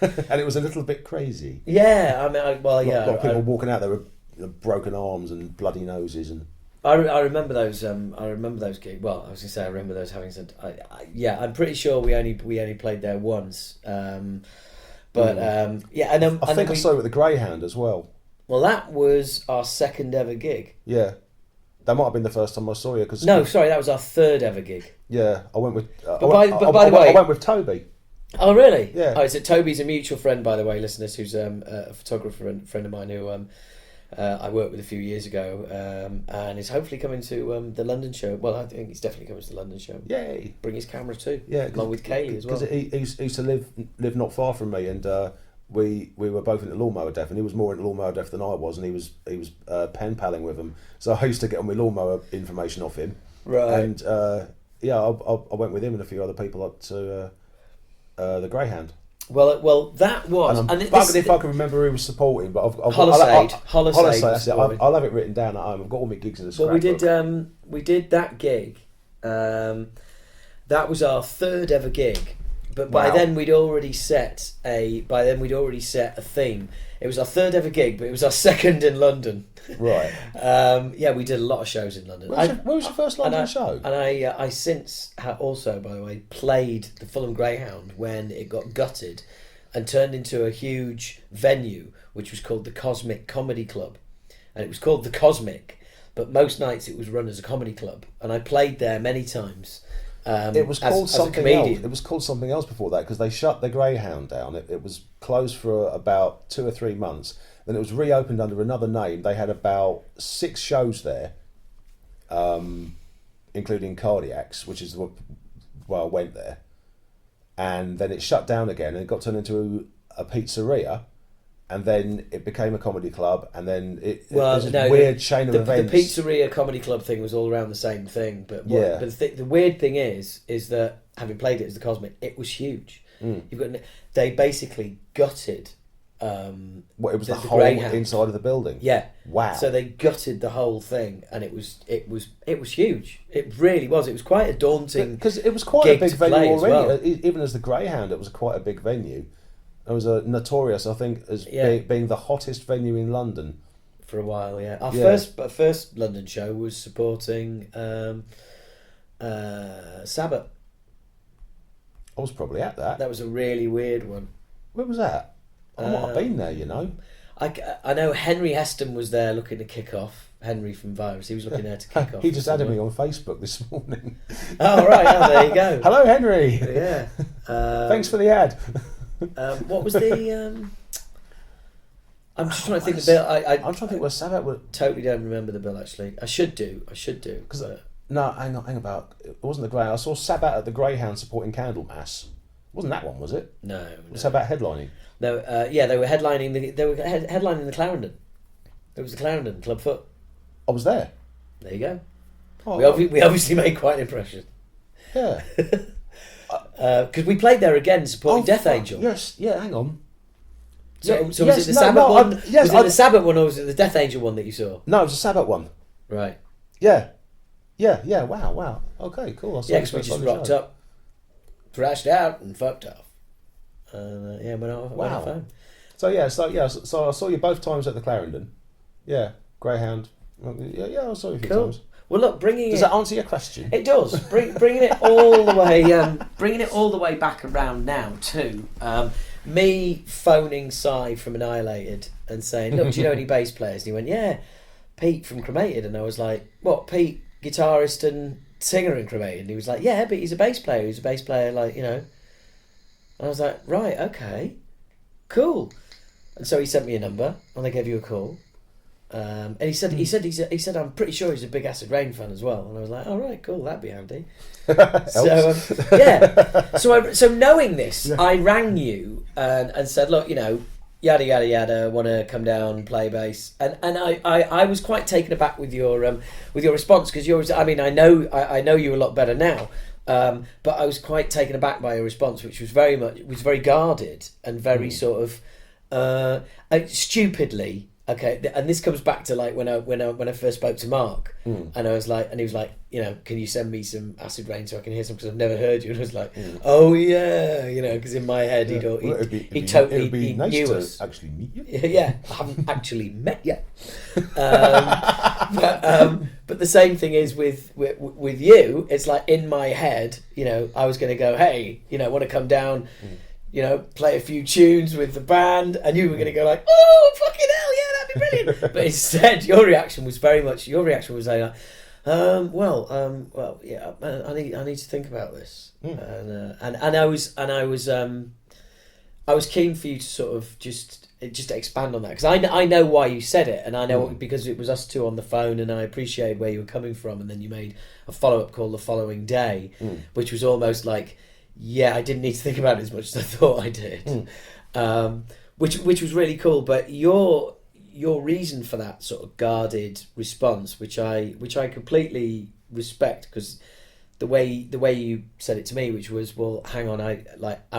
and it was a little bit crazy. Yeah, I mean, a lot of people walking out there with broken arms and bloody noses, and I remember those. I remember those gigs. Well, I was gonna say I remember those having said. I'm pretty sure we only played there once. And then I think I saw it with the Greyhound as well. Well, that was our second ever gig. Yeah. That might have been the first time I saw you. That was our third ever gig. Yeah, I went with. By the way, I went with Toby. Oh, really? Yeah. Oh, so Toby's a mutual friend, by the way, listeners, who's a photographer and friend of mine who I worked with a few years ago, and is hopefully coming to the London show. Well, I think he's definitely coming to the London show. Yay! Bring his camera too. Yeah, along with Kaylee as well. Because he used to live not far from me, and we were both into Lawnmower Death, and he was more into Lawnmower Death than I was, and he was pen paling with him. So I used to get all my lawnmower information off him. Right. And I went with him and a few other people up to the Greyhound. Well, that was. And I'm bugged if I can remember who was supporting, but Hollisade. That's it. I'll have it written down at home. I've got all my gigs in the scrapbook. Well, we did that gig. That was our third ever gig. But by then we'd already set a theme. It was our third ever gig, but it was our second in London. Right. We did a lot of shows in London. Where was your first London show? And I since also, by the way, played the Fulham Greyhound when it got gutted and turned into a huge venue, which was called the Cosmic Comedy Club, and it was called the Cosmic, but most nights it was run as a comedy club, and I played there many times. It was called something else. It was called something else before that because they shut the Greyhound down. It was closed for about 2 or 3 months. Then it was reopened under another name. They had about 6 shows there, including Cardiacs, which is where I went there. And then it shut down again, and it got turned into a pizzeria. And then it became a comedy club, and then it was a weird chain of events. The pizzeria comedy club thing was all around the same thing, but the weird thing is that having played it as the Cosmic, it was huge. They basically gutted. It was the whole Greyhound inside of the building. Yeah. Wow. So they gutted the whole thing, and it was huge. It really was. It was quite a daunting because it was quite a big venue already. Well. Even as the Greyhound, it was quite a big venue. It was notorious, I think, as being the hottest venue in London for a while. Yeah, our first London show was supporting Sabbath. I was probably at that. That was a really weird one. Where was that? I might have been there, you know. I know Henry Heston was there looking to kick off. Henry from Virus, he was looking there to kick off. He just added me on Facebook this morning. Oh right, there you go. Hello, Henry. Yeah. Thanks for the ad. What was the? I'm just trying to think the bill. I'm trying to think where Sabbath were. Totally don't remember the bill, actually. I should do. Because no, hang about. It wasn't the Greyhound. I saw Sabbath at the Greyhound supporting Candlemass. Wasn't that one, was it? No. Was Sabbath headlining? No. Yeah, they were headlining headlining the Clarendon. It was the Clarendon Clubfoot. I was there. There you go. Oh, We obviously made quite an impression. Yeah. Because we played there again supporting Death Angel. Yes. Yeah. Hang on. So yes, was it the Sabbath one? Was it the Sabbath one or was it the Death Angel one that you saw? No, it was the Sabbath one. Right. Yeah. Wow. Okay, cool. Yeah, because we just rocked up, thrashed out, and fucked off. Went off home. So I saw you both times at the Clarendon. Yeah, Greyhound. Yeah, I saw you a few times. Well, look, Does that answer your question? It does. Bringing it all the way, bringing it all the way back around now to me phoning Si from Annihilated and saying, "Look, do you know any bass players?" And he went, "Yeah, Pete from Kremated." And I was like, "What? Pete, guitarist and singer in Kremated?" And he was like, "Yeah, but he's a bass player. He's a bass player, like, you know." And I was like, "Right, okay, cool." And so he sent me a number, and I gave you a call. And he said, "I'm pretty sure he's a big Acid Rain fan as well." And I was like, "All right, cool, that'd be handy." So knowing this, I rang you and said, "Look, you know, yada yada yada, want to come down, play bass." And I was quite taken aback with your response, because yours. I mean, I know you a lot better now. But I was quite taken aback by your response, which was very guarded and very sort of stupidly. Okay, and this comes back to like when I first spoke to Mark, and I was like, and he was like, you know, "Can you send me some Acid Rain so I can hear some, because I've never heard you?" And I was like, "Oh yeah," you know, because in my head he totally nice knew to us. actually meet you. Yeah, I haven't actually met yet. But the same thing is with you. It's like in my head, you know, I was going to go, "Hey, you know, want to come down?" You know, play a few tunes with the band, and you were going to go like, "Oh, fucking hell, yeah, that'd be brilliant." But instead, your reaction was like, well, yeah, I need to think about this, and I was keen for you to sort of just expand on that, because I know why you said it, and I know because it was us two on the phone, and I appreciated where you were coming from, and then you made a follow-up call the following day, which was almost like, yeah, I didn't need to think about it as much as I thought I did, which was really cool. But your reason for that sort of guarded response, which I completely respect, because the way you said it to me, which was, well, hang on, I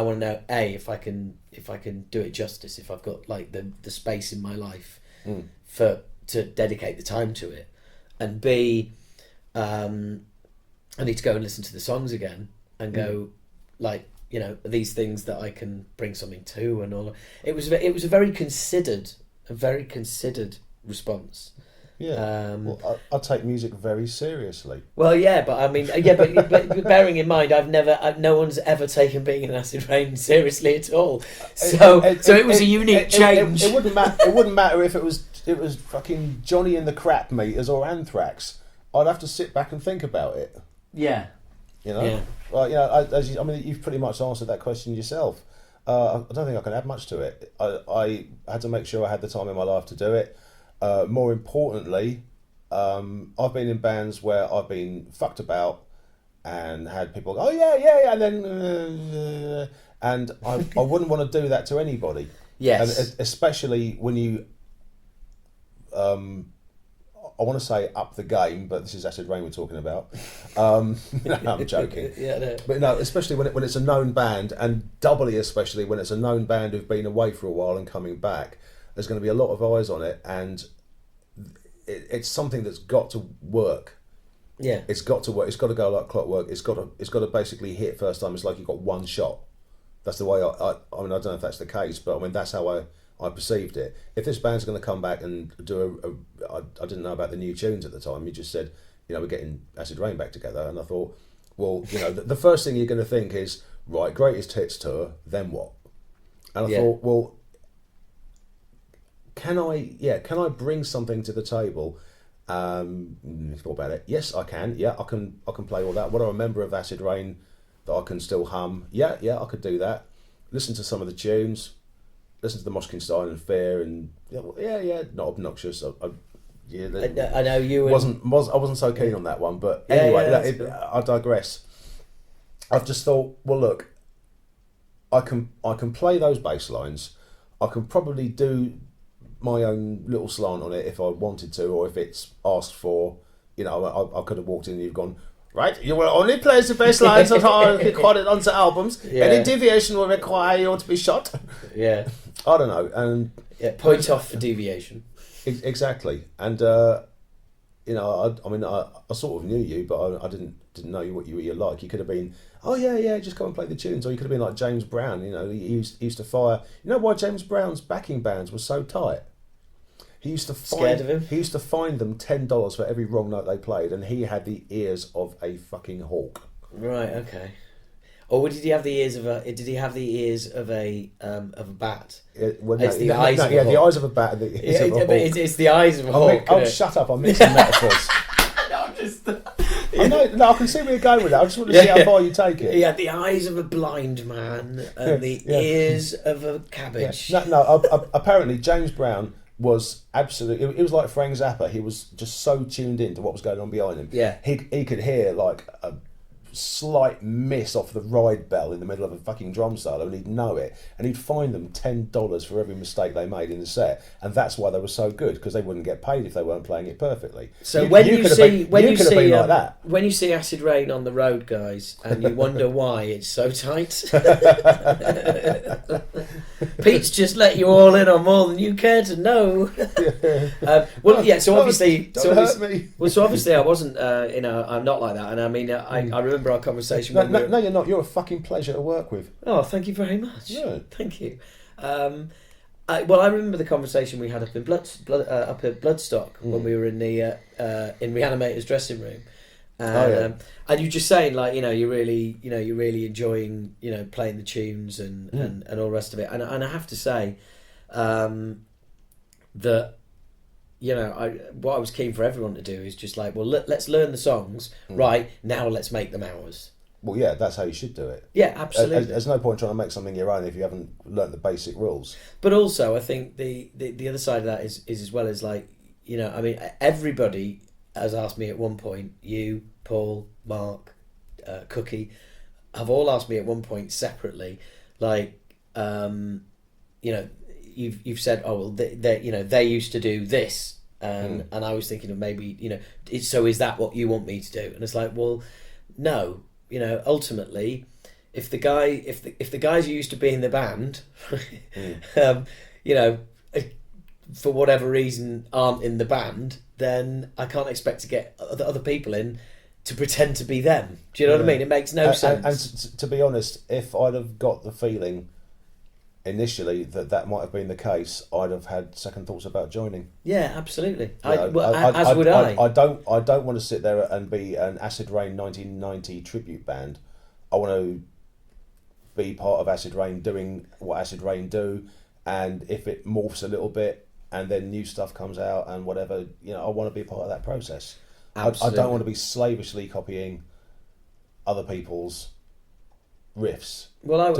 want to know, A, if I can do it justice, if I've got like the space in my life to dedicate the time to it, and B, I need to go and listen to the songs again and go, like, you know, these things that I can bring something to, and all. It was a very considered response. Yeah. I take music very seriously. Well, yeah, but I mean, but bearing in mind, no one's ever taken being in Acid Rain seriously at all. So it was a unique change. It wouldn't matter. It wouldn't matter if it was fucking Johnny and the Crap Meters or Anthrax. I'd have to sit back and think about it. Yeah. You know. Yeah. Well, you know, I mean, you've pretty much answered that question yourself. I don't think I can add much to it. I had to make sure I had the time in my life to do it. More importantly, I've been in bands where I've been fucked about and had people go, "Oh yeah," and then and I wouldn't want to do that to anybody. Yes, and especially when you, I want to say up the game, but this is Acid Rain we're talking about. No, I'm joking. Yeah, no. But no, especially when it's a known band, and doubly especially when it's a known band who've been away for a while and coming back. There's going to be a lot of eyes on it, and it's something that's got to work. Yeah, it's got to work. It's got to go like clockwork. It's got to basically hit first time. It's like you've got one shot. That's the way I mean, I don't know if that's the case, but I mean, that's how I perceived it. If this band's going to come back and do I didn't know about the new tunes at the time. You just said, you know, we're getting Acid Rain back together, and I thought, well, you know, the first thing you're going to think is, right, Greatest Hits tour, then what? And I thought, well, can I bring something to the table? Thought about it. Yes, I can. Yeah, I can play all that. What I remember of Acid Rain that I can still hum. Yeah, I could do that. Listen to some of the tunes. listened to the Moshkinstein and Fear, and not obnoxious. I know you I wasn't so keen on that one, but anyway, I digress. I've just thought, well, look, I can play those bass lines. I can probably do my own little slant on it if I wanted to, or if it's asked for. You know, I could have walked in and you've gone, right, you will only play the bass lines that are recorded on the albums. Yeah. Any deviation will require you to be shot. Yeah. I don't know. And point off for deviation. Exactly. And, you know, I sort of knew you, but I didn't know what you're like. You could have been, oh, yeah, just come and play the tunes. Or you could have been like James Brown, you know, he used to fire. You know why James Brown's backing bands were so tight? He used to scared of him. He used to find them $10 for every wrong note they played, and he had the ears of a fucking hawk. Right. Okay. Or did he have the ears of a? Did he have the ears of a bat? It's the eyes of a bat. And the ears of a hawk. But it's the eyes of a hawk. Oh, shut up! I'm mixing metaphors. No, I'm just. I can see where you're going with that. I just want to see how far you take it. He had the eyes of a blind man and the ears of a cabbage. Yeah. No. Apparently, James Brown was absolutely. It was like Frank Zappa. He was just so tuned in to what was going on behind him. Yeah. He could hear like a slight miss off the ride bell in the middle of a fucking drum solo, and he'd know it, and he'd find them $10 for every mistake they made in the set, and that's why they were so good, because they wouldn't get paid if they weren't playing it perfectly. So when you see Acid Rain on the road, guys, and you wonder why it's so tight, Pete's just let you all in on more than you care to know. So obviously I wasn't, I'm not like that, and I mean, I remember our conversation. No, you're not. You're a fucking pleasure to work with. Oh, thank you very much. Yeah. Thank you. I remember the conversation we had up at Bloodstock when we were in the in Reanimator's dressing room, and you just saying like you're really enjoying playing the tunes and all the rest of it, and I have to say that. What I was keen for everyone to do is just like, well, let's learn the songs, right, now let's make them ours. Well, yeah, that's how you should do it. Yeah, absolutely. There's no point trying to make something your own if you haven't learnt the basic rules. But also, I think the other side of that is as well as like, everybody has asked me at one point, you, Paul, Mark, Cookie, have all asked me at one point separately, like, You've said, oh well, they used to do this, and I was thinking of maybe so is that what you want me to do? And it's like, well, no, ultimately, if the guys who used to be in the band, for whatever reason aren't in the band, then I can't expect to get other people in to pretend to be them. Do you know what I mean? It makes no sense. And to be honest, if I'd have got the feeling initially that might have been the case, I'd have had second thoughts about joining. Yeah, absolutely. As would I. I don't want to sit there and be an Acid Rain 1990 tribute band. I want to be part of Acid Rain, doing what Acid Rain do, and if it morphs a little bit and then new stuff comes out and whatever, I want to be part of that process. I don't want to be slavishly copying other people's riffs. Well,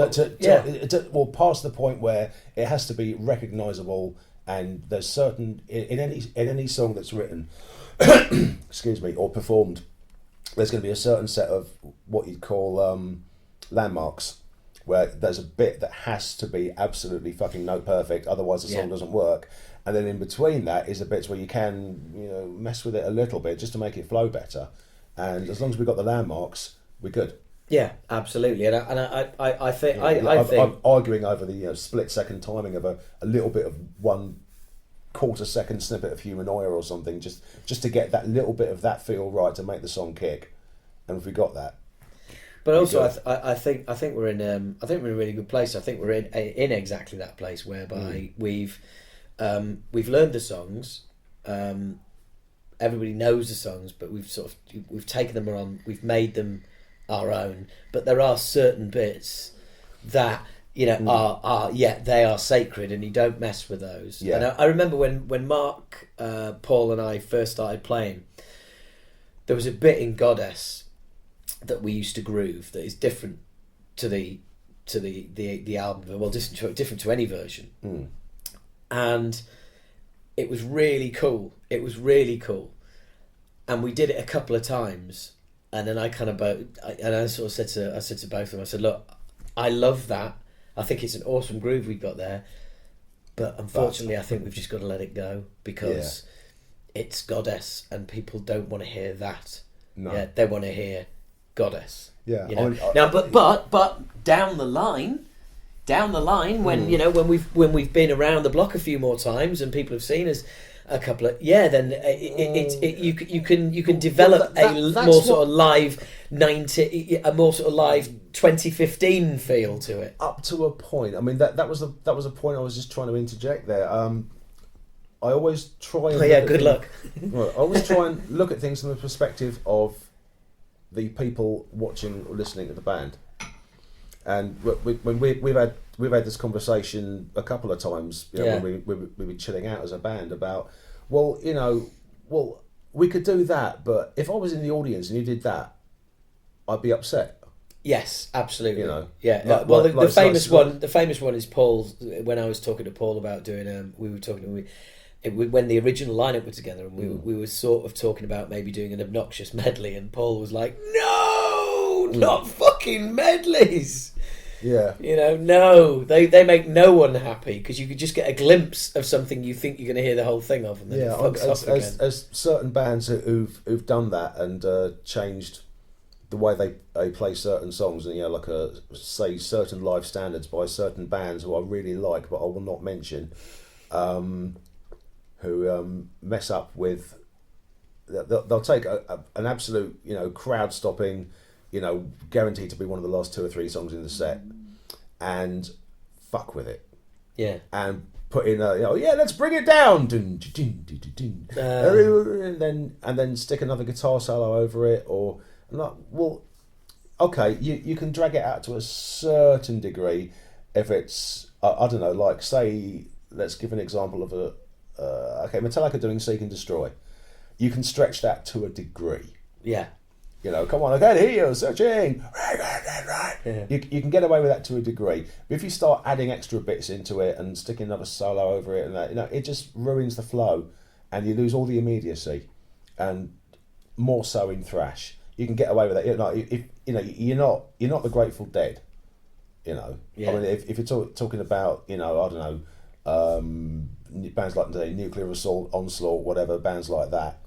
past the point where it has to be recognisable, and there's certain in any song that's written, excuse me, or performed, there's going to be a certain set of what you'd call landmarks, where there's a bit that has to be absolutely fucking note perfect, otherwise the song doesn't work. And then in between that is the bits where you can mess with it a little bit just to make it flow better. And as long as we've got the landmarks, we're good. Yeah, absolutely, and I think I'm arguing over the split second timing of a little bit of 1/4 second snippet of Human Oil or something, just to get that little bit of that feel right to make the song kick, and if we got that. But also, I think we're in a really good place. I think we're in exactly that place whereby we've learned the songs. Everybody knows the songs, but we've taken them on, we've made them our own, but there are certain bits that are they are sacred, and you don't mess with those. And I remember when Mark, Paul and I first started playing, there was a bit in Goddess that we used to groove that is different to the to the album. Well, different to any version, and it was really cool. It was really cool, and we did it a couple of times, and then I sort of said to both of them, I said, look, I love that. I think it's an awesome groove we've got there, but unfortunately, I think we've just got to let it go because it's Goddess, and people don't want to hear that. No. Yeah, they want to hear Goddess. Yeah. You know? Now, but down the line, when you know, when we've been around the block a few more times and people have seen us a couple of then you can develop more sort of live 2015 feel to it. Up to a point. I mean, that was a point I was just trying to interject there. I always try and good luck. Right, I always try and look at things from the perspective of the people watching or listening to the band. And when we've had this conversation a couple of times, when we were chilling out as a band about, we could do that, but if I was in the audience and you did that, I'd be upset. Yes, absolutely. You know, the famous one is Paul's. When I was talking to Paul about doing, we were talking when the original lineup were together, and we were sort of talking about maybe doing an obnoxious medley, and Paul was like, "No, not fucking medleys." Yeah. You know, no, they make no one happy because you could just get a glimpse of something you think you're going to hear the whole thing of, and then it fucks off again. As certain bands who've done that and changed the way they play certain songs, and like say certain live standards by certain bands who I really like, but I will not mention. Who mess up with, they'll take an absolute, crowd stopping, guaranteed to be one of the last 2 or 3 songs in the set, and fuck with it. Yeah. And put in let's bring it down, and then stick another guitar solo over it, or okay, you can drag it out to a certain degree if it's I don't know, like say, let's give an example of Metallica doing Seek and Destroy. You can stretch that to a degree. Yeah. Come on, I can't hear you, searching. Yeah. You can get away with that to a degree. But if you start adding extra bits into it and sticking another solo over it, and that, it just ruins the flow, and you lose all the immediacy. And more so in thrash, you can get away with that. If you're not the Grateful Dead. Yeah. I mean, if you're talking about, I don't know. Bands like Nuclear Assault, Onslaught, whatever, bands like that,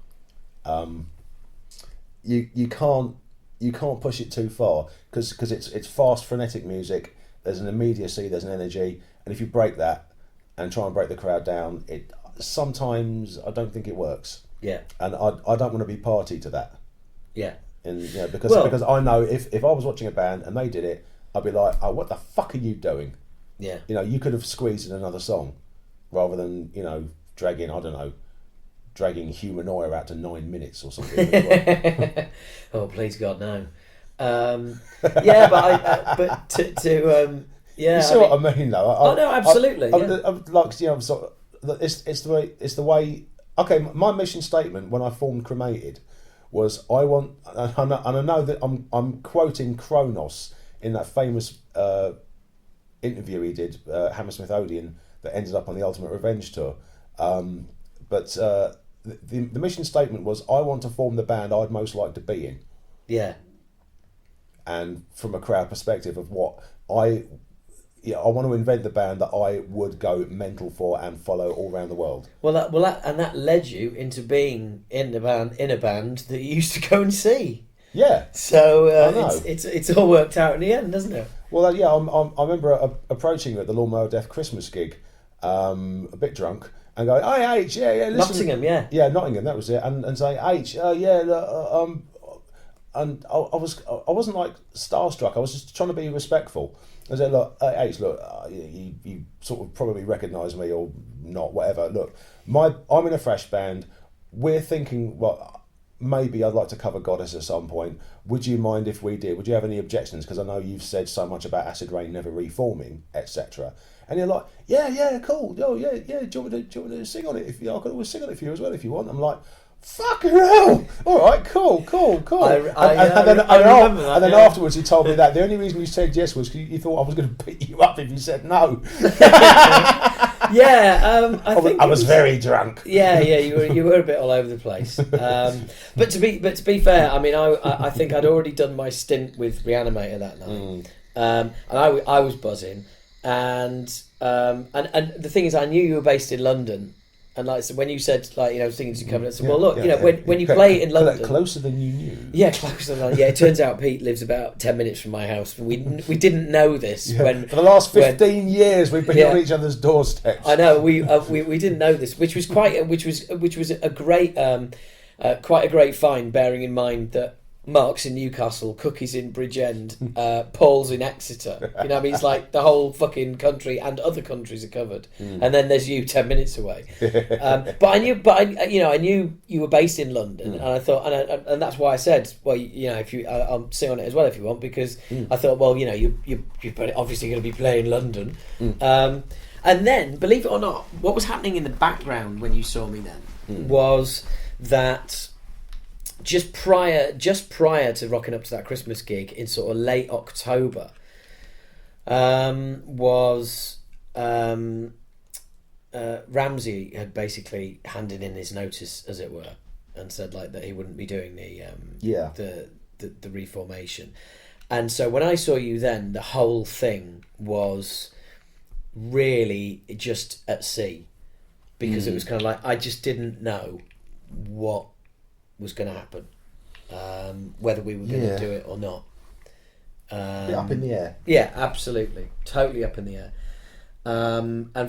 you can't push it too far because it's fast, frenetic music. There's an immediacy, there's an energy, and if you break that and try and break the crowd down, sometimes I don't think it works. Yeah, and I don't want to be party to that. Yeah, and because I know if I was watching a band and they did it, I'd be like, oh, what the fuck are you doing? Yeah, you could have squeezed in another song. Rather than dragging Humanoia out to 9 minutes or something. Oh, please God, no. Yeah, but you see what I mean, though. No, absolutely. It's the way. Okay, my mission statement when I formed Kremated was I want, and I know that I'm quoting Kronos in that famous interview he did, Hammersmith Odeon, that ended up on the Ultimate Revenge tour. But the mission statement was, I want to form the band I'd most like to be in. Yeah. And from a crowd perspective of what I want to invent the band that I would go mental for and follow all around the world. That led you into being in a band that you used to go and see. Yeah. So it's all worked out in the end, doesn't it? Well, I remember approaching at the Lawnmower Death Christmas gig, a bit drunk, and going, "Hey H, yeah, listen." Nottingham, yeah, Nottingham, that was it, and saying, "H, and I wasn't like starstruck. I was just trying to be respectful. I said, "Look, H, look, you sort of probably recognise me or not, whatever. Look, I'm in a thrash band. We're thinking, maybe I'd like to cover Goddess at some point. Would you mind if we did? Would you have any objections? Because I know you've said so much about Acid Rain never reforming, etc." And you're like, yeah, cool. Oh, yeah. Do you want me to sing on it? I could always sing on it for you as well if you want. I'm like, Fucking hell! All right, cool. I remember that, And then afterwards, he told me that the only reason you said yes was because you thought I was going to beat you up if you said no. Yeah, I think I was very drunk. Yeah, you were a bit all over the place. But to be fair, I mean, I think I'd already done my stint with Reanimator that night, and I was buzzing, and the thing is, I knew you were based in London. And like so when you said things you covered, I said, well, look, when you play in London, closer than you knew. Yeah, closer than yeah. It turns out Pete lives about 10 minutes from my house. We didn't know this when for the last 15 years we've been on each other's doorsteps. I know we didn't know this, which was a great quite a great find, bearing in mind that Mark's in Newcastle, Cookie's in Bridgend, Paul's in Exeter. You know, I mean, it's like the whole fucking country and other countries are covered, and then there's you 10 minutes away. But I knew you were based in London, and I thought, and that's why I said, well, if you, I'll sing on it as well if you want, because I thought, well, you're obviously going to be playing London, and then, believe it or not, what was happening in the background when you saw me then was that. Just prior to rocking up to that Christmas gig in sort of late October, was Ramsey had basically handed in his notice, as it were, and said like that he wouldn't be doing the reformation. And so when I saw you then, the whole thing was really just at sea, because it was kind of like I just didn't know what was going to happen, whether we were going to do it or not. Up in the air. Yeah, absolutely, totally up in the air. And I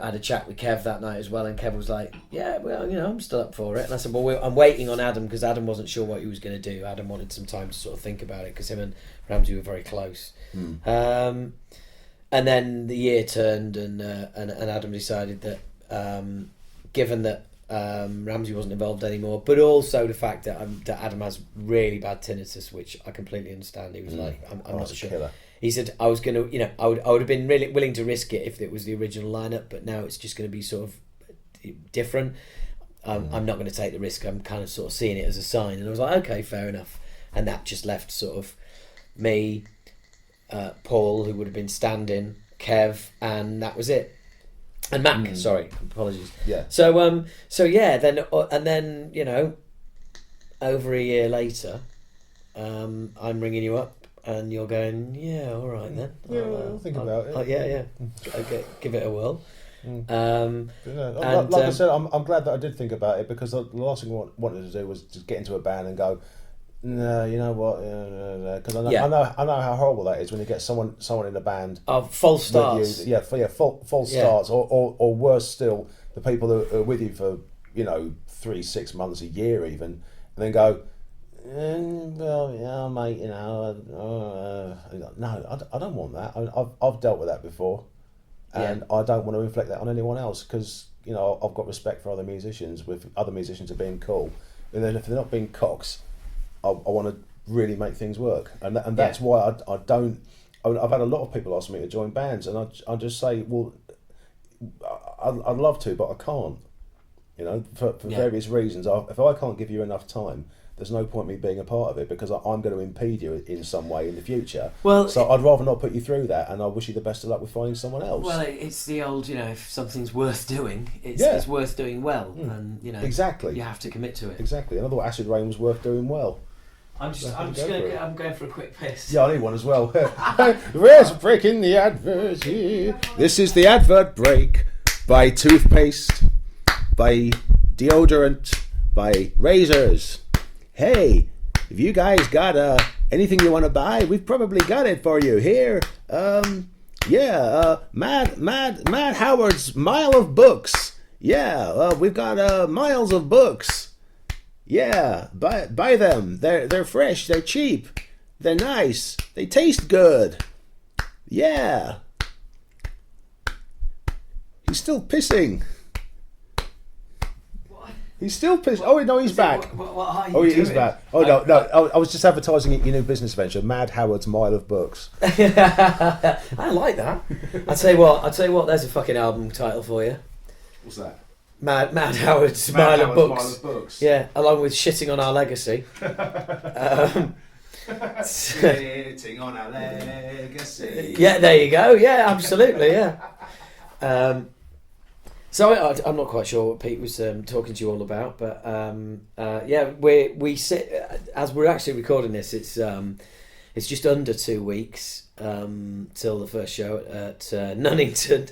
had a chat with Kev that night as well, and Kev was like, "Yeah, well, I'm still up for it." And I said, "Well, I'm waiting on Adam because Adam wasn't sure what he was going to do. Adam wanted some time to sort of think about it because him and Ramsey were very close." And then the year turned, and Adam decided that, given that. Ramsey wasn't involved anymore, but also the fact that Adam has really bad tinnitus, which I completely understand. He was like, "I'm not sure." Killer. He said, "I was going to, I would have been really willing to risk it if it was the original lineup, but now it's just going to be sort of different. I'm not going to take the risk. I'm kind of sort of seeing it as a sign." And I was like, "Okay, fair enough." And that just left sort of me, Paul, who would have been standing, Kev, and that was it. And Mac, sorry, apologies. Yeah. So then over a year later, I'm ringing you up, and you're going, "Yeah, all right then. Yeah, I'll think about it. Yeah. Okay, give it a whirl." Like I said, I'm glad that I did think about it, because the last thing I wanted to do was just get into a band and go, "No, you know what?" Because I know how horrible that is when you get someone in a band. False starts. False starts, or worse still, the people who are with you for 3-6 months, a year even, and then go, "Well, yeah, mate, no, I don't want that. I've dealt with that before, and I don't want to inflict that on anyone else, because I've got respect for other musicians. With other musicians are being cool, and then if they're not being cocks, I want to really make things work, and that's why I don't. I've had a lot of people ask me to join bands, and I just say, well, I'd love to, but I can't. For various reasons. If I can't give you enough time, there's no point me being a part of it, because I'm going to impede you in some way in the future. Well, so I'd rather not put you through that, and I wish you the best of luck with finding someone else. Well, it's the old, if something's worth doing, it's worth doing well, and exactly, you have to commit to it. Exactly, and I thought Acid Rain was worth doing well. I'm going for a quick piss. Yeah, I need one as well. Where's breaking the advert here? This is the advert break by toothpaste, by deodorant, by razors. Hey, if you guys got anything you want to buy, we've probably got it for you here. Matt Howard's Mile of Books. Yeah, we've got miles of books. Yeah, buy them. They're fresh. They're cheap. They're nice. They taste good. Yeah. He's still pissing. What? He's still pissing. Oh no, he's back. What are you doing? He's back. Oh no. I was just advertising your new business venture, Mad Howard's Mile of Books. I like that. I'll tell you what. There's a fucking album title for you. What's that? Mad Howard Smile of Books. Books. Yeah, along with shitting on our legacy. Shitting on our legacy. Yeah, there you go. Yeah, absolutely. Yeah. So I'm not quite sure what Pete was talking to you all about, but yeah, we sit as we're actually recording this. It's just under 2 weeks till the first show at Nunnington,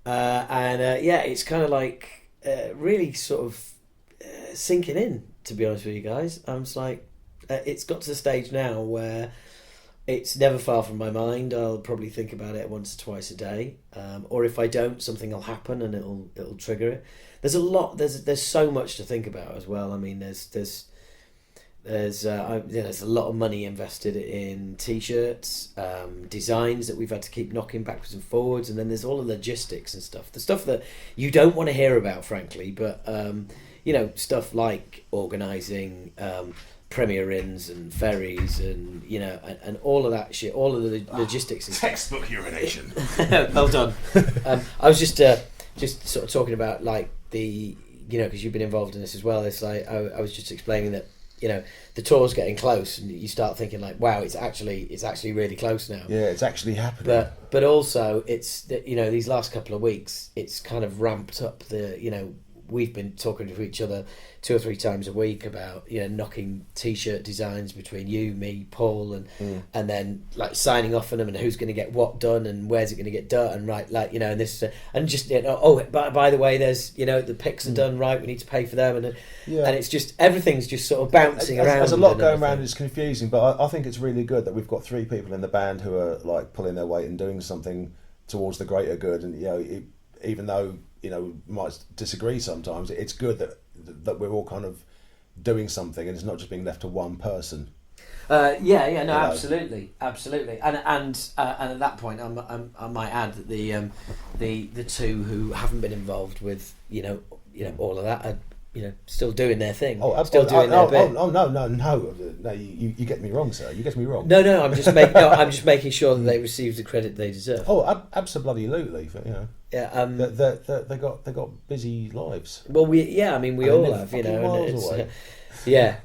and yeah, it's kind of like really sort of sinking in. To be honest with you guys, I'm just like, it's got to the stage now where it's never far from my mind. I'll probably think about it once or twice a day, or if I don't, something will happen and it'll trigger it. There's a lot. There's so much to think about as well. I mean, there's a lot of money invested in t-shirts, designs that we've had to keep knocking backwards and forwards, and then there's all the logistics and stuff. The stuff that you don't want to hear about, frankly, but stuff like organising. Premier-ins and ferries and and all of that shit, all of the logistics. Textbook urination. Well done. I was just sort of talking about like the because you've been involved in this as well. It's like I was just explaining that the tour's getting close and you start thinking like, wow, it's actually really close now. Yeah, it's actually happening. But also it's these last couple of weeks it's kind of ramped up the we've been talking to each other 2 or 3 times a week about knocking t-shirt designs between you, me, Paul, and then like signing off on them and who's going to get what done and where's it going to get done and right and this and just by the way there's the pics are done right, we need to pay for them and it's just everything's just sort of bouncing around. There's a lot going around. It's confusing, but I think it's really good that we've got 3 people in the band who are like pulling their weight and doing something towards the greater good, and even though we might disagree sometimes, it's good that we're all kind of doing something and it's not just being left to one person. Absolutely, and at that point I might add that the 2 who haven't been involved with all of that are still doing their thing. Still doing their bit. No, you get me wrong, sir. You get me wrong. No, I'm just making sure that they receive the credit they deserve. Absolutely. Yeah, they got busy lives. Well, we all have, and yeah.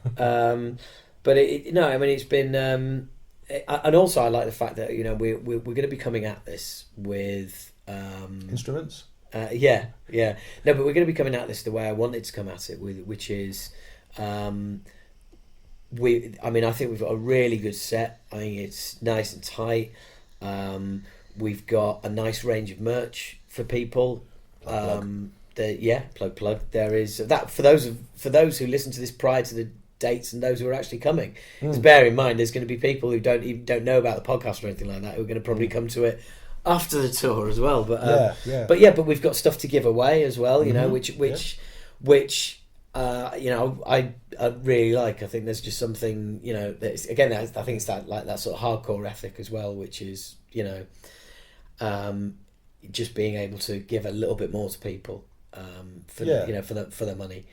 But it's been, and also I like the fact that we're going to be coming at this with instruments. No, but we're going to be coming at this the way I wanted to come at it with, which is, I think we've got a really good set. I think it's nice and tight. We've got a nice range of merch for people. Plug. There is that for those who listen to this prior to the dates and those who are actually coming. Because bear in mind, there's going to be people who don't know about the podcast or anything like that who are going to probably come to it after the tour as well. But we've got stuff to give away as well. Which I really like. I think there's just something that's, again, I think it's that sort of hardcore ethic as well, which is just being able to give a little bit more to people for their money,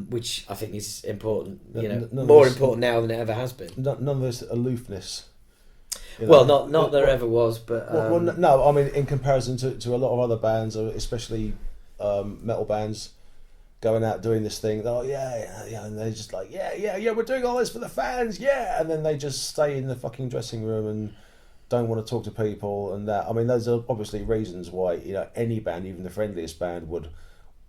which I think is important. More important now than it ever has been. None of this aloofness. Not there ever was, but no. I mean, in comparison to a lot of other bands, especially metal bands, going out doing this thing. And they're just like, we're doing all this for the fans, and then they just stay in the fucking dressing room and don't want to talk to people and that. I mean, those are obviously reasons why any band, even the friendliest band, would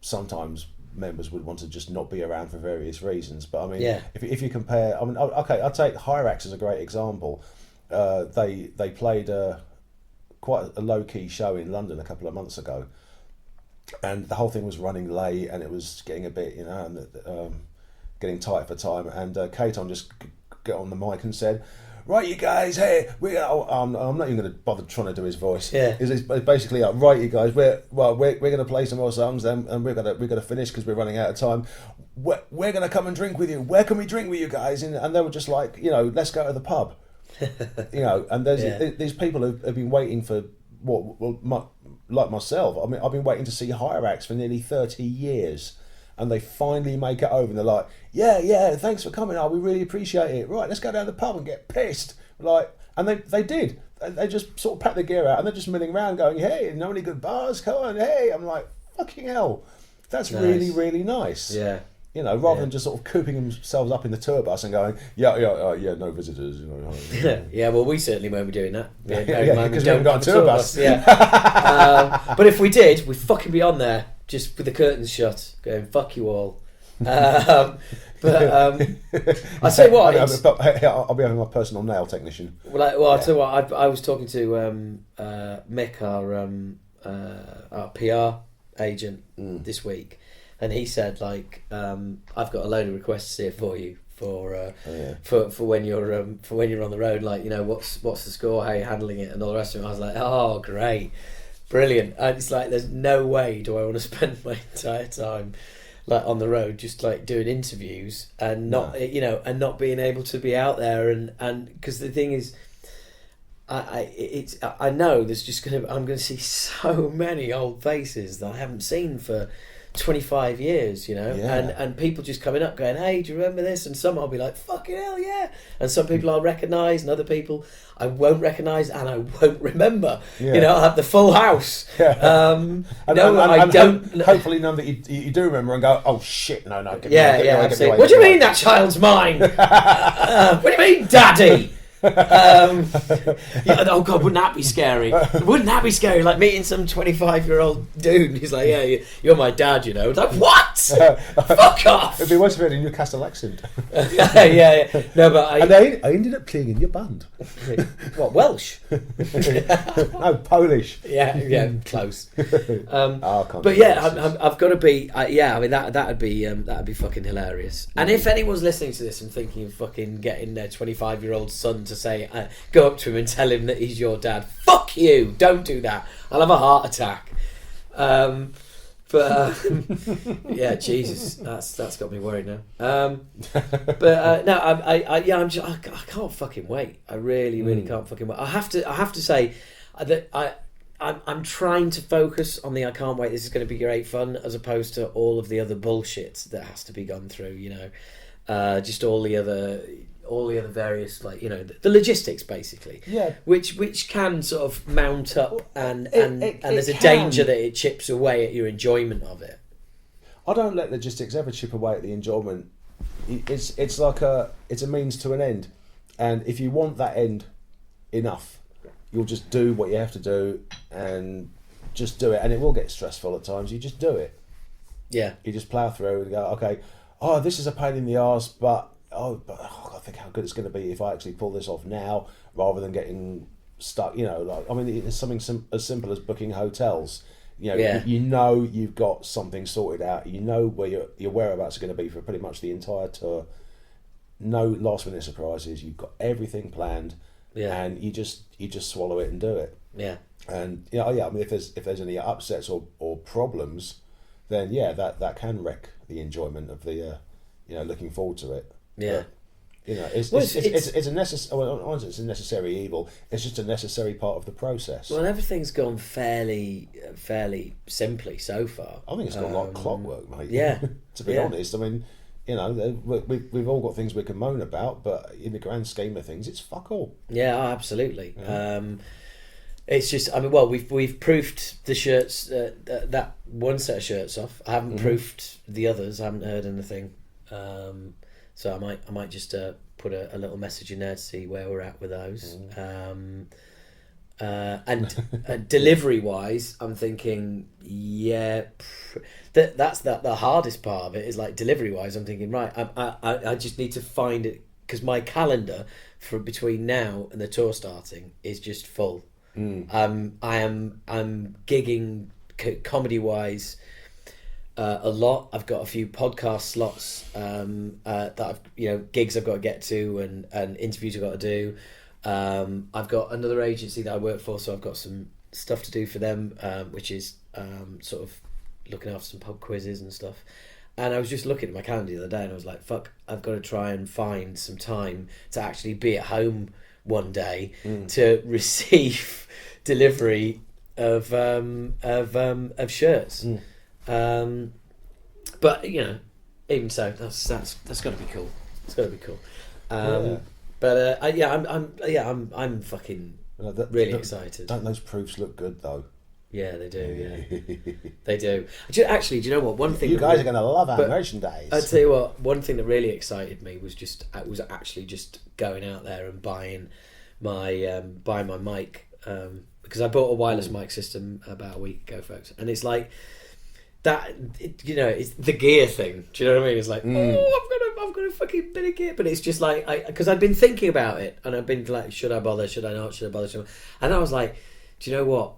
sometimes members would want to just not be around for various reasons. But I mean, if you compare, I mean, okay, I'll take Hyrax as a great example. They played quite a low key show in London a couple of months ago, and the whole thing was running late and it was getting a bit getting tight for time. And Katon just got on the mic and said, "Right, you guys, hey, I'm not even going to bother trying to do his voice. Yeah, it's basically like, right, you guys, we're going to play some more songs, then, and we're going to finish because we're running out of time. We're going to come and drink with you. Where can we drink with you guys?" And they were just like, let's go to the pub. And there's these people who've been waiting for like myself. I mean, I've been waiting to see Hyrax for nearly 30 years. And they finally make it over, and they're like, yeah, thanks for coming. We really appreciate it. Right, let's go down to the pub and get pissed. And they did. They just sort of packed their gear out, and they're just milling around going, "Hey, know any good bars? Come on, hey." I'm like, fucking hell, that's Nice. really, really nice. Yeah. You know, rather than just sort of cooping themselves up in the tour bus and going, no visitors. You know. Yeah, well, we certainly won't be doing that. Because we haven't got a tour bus. Yeah. But if we did, we'd fucking be on there, just with the curtains shut, going, fuck you all. I say what, I'll be having my personal nail technician. I'll tell you what, I was talking to Mick, our PR agent, this week, and he said, like, I've got a load of requests here for you for when you're on the road, like, you know, what's the score, how you're handling it, and all the rest of it. I was like, oh, great, brilliant. And it's like, there's no way do I want to spend my entire time like on the road, just like doing interviews and not and not being able to be out there, and because the thing is, I know there's I'm gonna see so many old faces that I haven't seen for 25 years, you know, and people just coming up going, hey, do you remember this? And some I'll be like, fucking hell, yeah. And some people I'll recognise, and other people I won't recognise and I won't remember. You know, I'll have the full house. I don't. Hopefully none that you do remember and go, oh shit, no. What do you mean that child's mine? What do you mean, Daddy? Oh god, wouldn't that be scary? Wouldn't that be scary? Like meeting some 25-year-old dude and he's like, yeah, you're my dad, you know. It's like, what? Fuck off. It'd be worse if it had a Newcastle accent. Yeah. No, but I ended up playing in your band. What, Welsh? No, Polish. Yeah, close. But yeah, I've got to be. I mean that'd be fucking hilarious. And if anyone's listening to this and thinking of fucking getting their 25-year-old son to say, go up to him and tell him that he's your dad, fuck you, don't do that. I'll have a heart attack. Yeah, Jesus, that's got me worried now. No, I can't fucking wait. I really can't fucking wait. I have to say that I'm trying to focus on the I can't wait. This is going to be great fun, as opposed to all of the other bullshit that has to be gone through. You know, just all the other various, like, you know, the logistics basically, which can sort of mount up and there's a danger that it chips away at your enjoyment of it. I don't let logistics ever chip away at the enjoyment. It's like a means to an end, and if you want that end enough, you'll just do what you have to do and just do it, and it will get stressful at times. You just do it. You just plough through and go, okay, oh, this is a pain in the arse, but I think how good it's going to be if I actually pull this off now, rather than getting stuck. You know, like, I mean, it's something as simple as booking hotels. You know, you know you've got something sorted out. You know where your whereabouts are going to be for pretty much the entire tour. No last minute surprises. You've got everything planned, and you just swallow it and do it. And I mean, if there's any upsets or problems, then that can wreck the enjoyment of the looking forward to it. But, you know, it's a necessary. Well, it's a necessary evil. It's just a necessary part of the process. Well, everything's gone fairly simply so far. I think it's gone like clockwork, mate. To be honest, I mean, you know, we've all got things we can moan about, but in the grand scheme of things, it's fuck all. Yeah, absolutely. It's just, I mean, well, we've proofed the shirts, that one set of shirts off. I haven't proofed the others. I haven't heard anything. So I might just put a little message in there to see where we're at with those. And delivery wise, I'm thinking, that's the hardest part of it, is like delivery wise. I'm thinking, right, I just need to find it, because my calendar for between now and the tour starting is just full. I'm gigging comedy wise a lot. I've got a few podcast slots that I've gigs I've got to get to, and interviews I've got to do. I've got another agency that I work for, so I've got some stuff to do for them, which is sort of looking after some pub quizzes and stuff. And I was just looking at my calendar the other day and I was like, fuck, I've got to try and find some time to actually be at home one day to receive delivery of shirts. But you know, even so, that's got to be cool. It's got to be cool. But I'm fucking really excited. Don't those proofs look good though? Yeah, they do. Yeah, they do. Actually, do you know what? One thing You guys are going to love our merchandise. I'll tell you what. One thing that really excited me was actually just going out there and buying my mic, because I bought a wireless mic system about a week ago, folks, and it's like that. It's the gear thing. Do you know what I mean? It's like, I've got a fucking bit of gear, but it's just like because I've been thinking about it, and I've been like, should I bother? Should I not? Should I bother? And I was like, do you know what?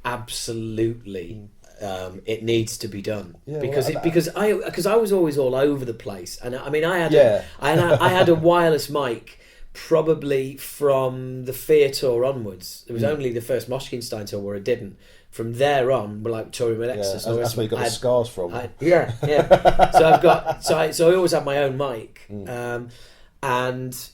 Absolutely, it needs to be done because I was always all over the place, and I mean I had a wireless mic probably from the Fear tour onwards. It was only the first Moshkinstein tour where it didn't. From there on, we're like touring with Exodus. That's where you got the scars from. So I always had my own mic, and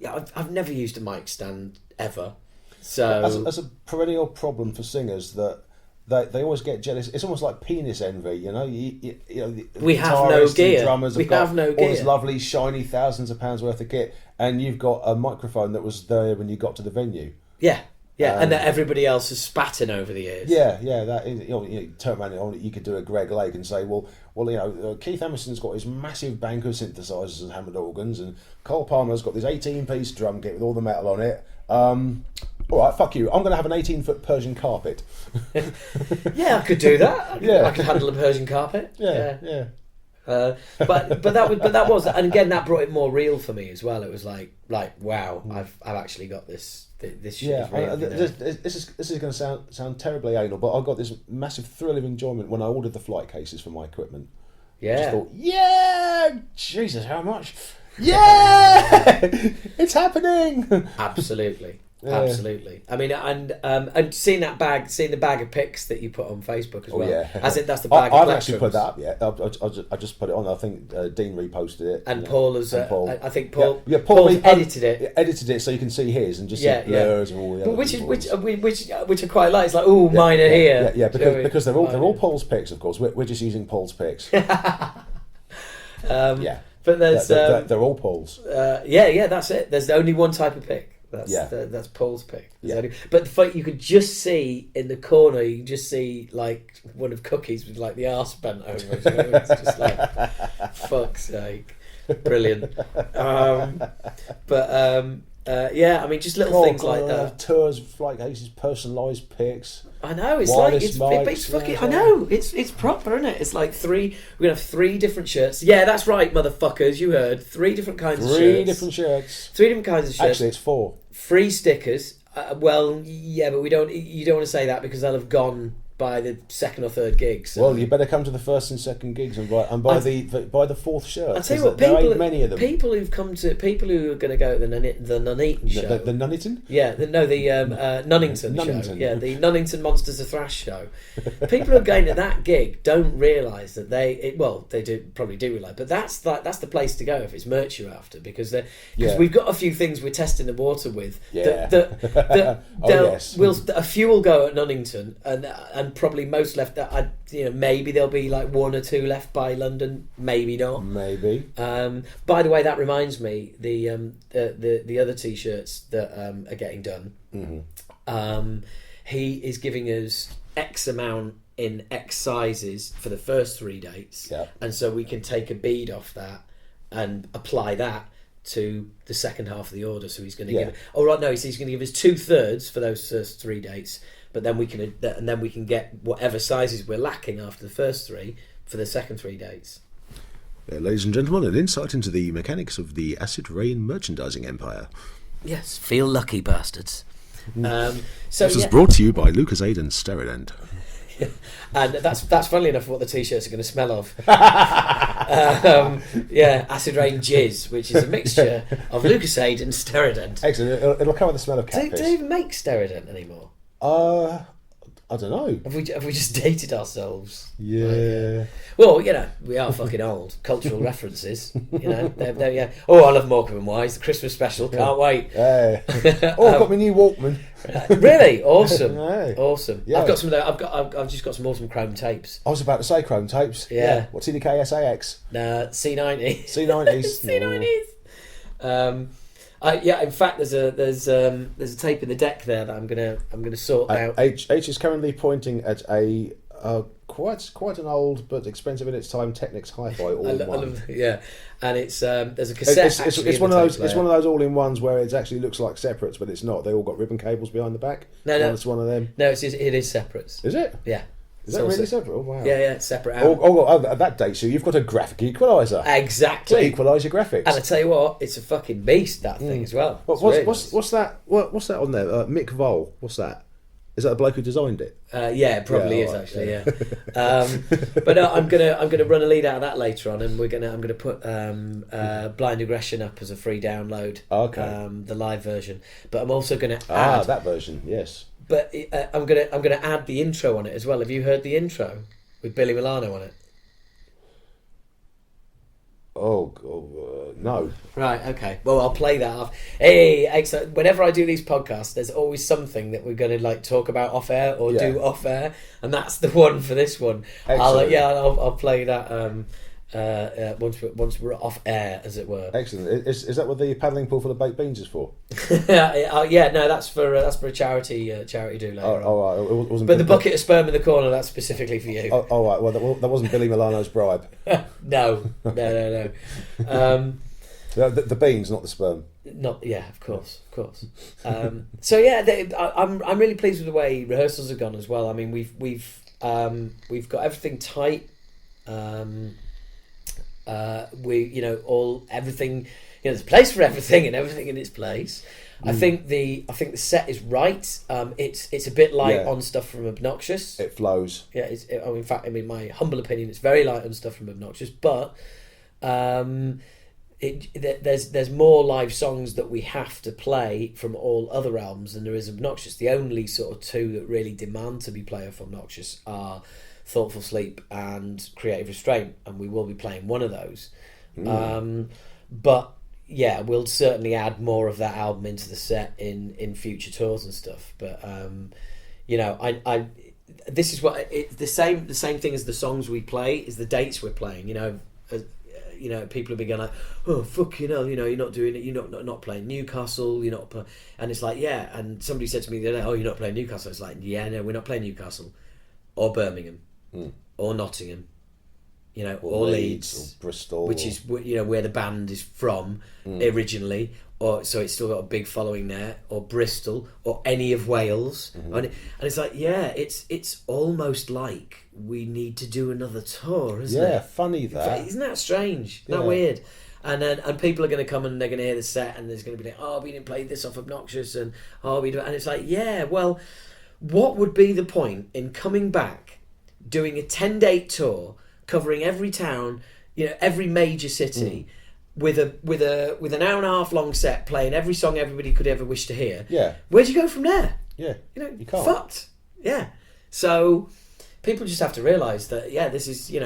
I've never used a mic stand ever. So as a perennial problem for singers that they always get jealous. It's almost like penis envy, you know. We have no gear. Drummers we have no gear. All this lovely, shiny, thousands of pounds worth of kit, and you've got a microphone that was there when you got to the venue. Yeah. Yeah, and that everybody else has spat in over the years. Yeah, that is, you turn around, you could do a Greg Lake and say, well, Keith Emerson's got his massive bank of synthesizers and hammered organs, and Cole Palmer's got this 18-piece drum kit with all the metal on it. All right, fuck you. I'm going to have an 18-foot Persian carpet. Yeah, I could do that. I could handle a Persian carpet. Yeah. But that was, and again, that brought it more real for me as well. It was like wow, I've actually got this. This shit is real. This is going to sound terribly anal, but I got this massive thrill of enjoyment when I ordered the flight cases for my equipment. Yeah. I just thought, Jesus, how much? Yeah, it's happening. Absolutely. Absolutely. I mean, and seeing the bag of pics that you put on Facebook as well. Yeah. As in, that's the bag. I've actually put that up yet. I just put it on. I think Dean reposted it. And Paul has. I think Paul. Yeah, Paul edited it. Edited it so you can see his and just see blurs and all the other. Which I quite like. It's like, mine are here. Yeah, because they're all Paul's pics, of course. We're just using Paul's pics. But there's they're all Paul's. That's it. There's only one type of pic. That's Paul's pick. Yeah. But the fact you could just see in the corner, you just see like one of Cookies with like the arse bent over. It's just like, fuck's sake, brilliant. I mean, just little things like that. Tours, flight cases, personalised pics. I know it's wireless like it's fucking. I know it's proper, isn't it? It's like we're gonna have 3 different shirts. Yeah, that's right, motherfuckers. You heard 3 different kinds of shirts. 3 different shirts. 3 different kinds of shirts. Actually, it's 4. 3 stickers. But we don't. You don't want to say that because they'll have gone by the 2nd or 3rd gig. So. Well, you better come to the 1st and 2nd gigs and buy the 4th shirt. I'll tell you what, there ain't many of them. People who are going to go to the Nuneaton show. The Nuneaton? Yeah, the Nunnington show. Yeah, the Nunnington Monsters of Thrash show. People who are going to that gig don't realise that they probably do realise, but that's the place to go if it's merch you're after, because we've got a few things we're testing the water with. Yeah. A few will go at Nunnington and probably most left. Maybe there'll be like 1 or 2 left by London. Maybe not. Maybe. By the way, that reminds me the other T-shirts that are getting done. Mm-hmm. He is giving us X amount in X sizes for the first 3 dates, and so we can take a bead off that and apply that to the second half of the order. So he's going to give. He's going to give us 2/3 for those first 3 dates. But then we can get whatever sizes we're lacking after the first 3 for the second 3 dates. Ladies and gentlemen, an insight into the mechanics of the Acid Rain merchandising empire. Yes, feel lucky, bastards. This was brought to you by Lucasade and Sterident. And that's funnily enough what the T-shirts are going to smell of. Acid Rain Jizz, which is a mixture of Lucasade and Sterident. Excellent. It'll come with the smell of cat piss. Do they even make Sterident anymore? I don't know. Have we just dated ourselves? Yeah. Well, we are fucking old. Cultural references. They're. Oh, I love Morecambe and Wise. The Christmas special. Can't wait. Hey. I've got my new Walkman. Really awesome. Hey. Awesome. Yeah. I've got some. I've just got some awesome chrome tapes. I was about to say chrome tapes. Yeah. What TDK SAX? C90. C90s. C90s. Yeah, in fact, there's a tape in the deck there that I'm gonna sort out. H is currently pointing at a quite an old but expensive in its time Technics Hi-Fi all-in-one. Yeah, and it's there's a cassette. It's one of those. It's one of those all-in-ones where it actually looks like separates, but it's not. They all got ribbon cables behind the back. No, it's one of them. No, it is separates. Is it? Yeah. Is that really separate? Oh, wow. Yeah, it's separate out. At that date, so you've got a graphic equaliser. Exactly. To equalise your graphics. And I tell you what, it's a fucking beast, that thing as well. What's that? What's that on there? Mick Vole. What's that? Is that the bloke who designed it? Yeah, it probably is, actually. Yeah. But no, I'm gonna run a lead out of that later on, and I'm gonna put Blind Aggression up as a free download. Okay. The live version, but I'm also gonna add that version. Yes. But I'm gonna add the intro on it as well. Have you heard the intro with Billy Milano on it? No. Right, okay. Well, I'll play that off. Hey, excellent. Whenever I do these podcasts, there's always something that we're going to talk about off air or do off air, and that's the one for this one. Excellent. I'll play that once we're off air, as it were. Excellent. Is that what the paddling pool full of baked beans is for? No, that's for a charity do later on. Right. It wasn't. But the bucket of sperm in the corner, that's specifically for you. Oh, right. Well, that wasn't Billy Milano's bribe. No. The beans, not the sperm. Of course. So yeah, I'm really pleased with the way rehearsals have gone as well. I mean, we've got everything tight. Everything. There's a place for everything and everything in its place. I think the set is right. It's a bit light on stuff from Obnoxious. It flows. Yeah, in fact, in my humble opinion, it's very light on stuff from Obnoxious, but there's more live songs that we have to play from all other albums than there is Obnoxious. The only sort of two that really demand to be played off Obnoxious are Thoughtful Sleep and Creative Restraint, and we will be playing one of those. But yeah, we'll certainly add more of that album into the set in future tours and stuff. But this is what the same thing as the songs we play is the dates we're playing. People have been going like, oh fuck, you're not doing it. You're not playing Newcastle. You're not, and it's like And somebody said to me the other day, oh, you're not playing Newcastle. It's like, yeah, no, we're not playing Newcastle, or Birmingham, or Nottingham. Or Leeds, or Bristol, which is where the band is from originally, or so it's still got a big following there, or Bristol, or any of Wales, and it's like it's almost like we need to do another tour, isn't it? Yeah, funny that. Isn't that strange? Isn't that weird? And people are going to come and they're going to hear the set, and there's going to be like, oh, we didn't play this off Obnoxious, and and it's like, yeah, well, what would be the point in coming back, doing a 10-date tour, covering every town, every major city, with an hour and a half long set, playing every song everybody could ever wish to hear. Yeah. Where'd you go from there? Yeah. You can't. Fucked. Yeah. So people just have to realise that this is we're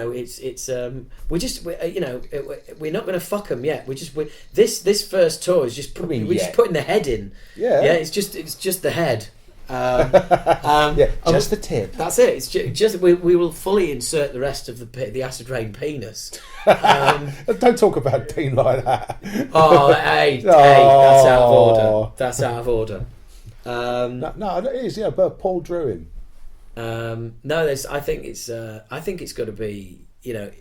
not going to fuck them yet. This first tour is just just putting the head in. Yeah. Yeah. It's just the head. Just the tip. That's it. It's just we will fully insert the rest of the Acid Rain penis. Don't talk about Dean like that. Hey, that's out of order. That's out of order. No, it is. Yeah, but Paul drew him. No, I think it's got to be. It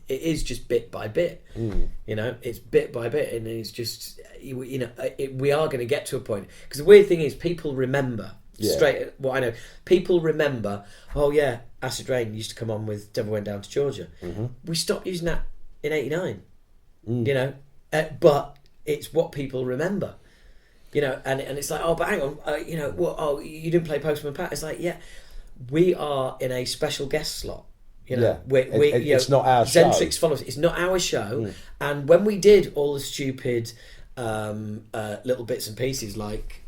is just bit by bit. It's bit by bit, and it's just we are going to get to a point, because the weird thing is people remember. Straight, what I know, people remember. Oh yeah, Acid Rain used to come on with Devil Went Down to Georgia. We stopped using that in '89. But it's what people remember. And it's like, oh, but hang on, you didn't play Postman Pat. It's like, yeah, we are in a special guest slot. It's not our show. Zentrix follows. It's not our show. And when we did all the stupid little bits and pieces like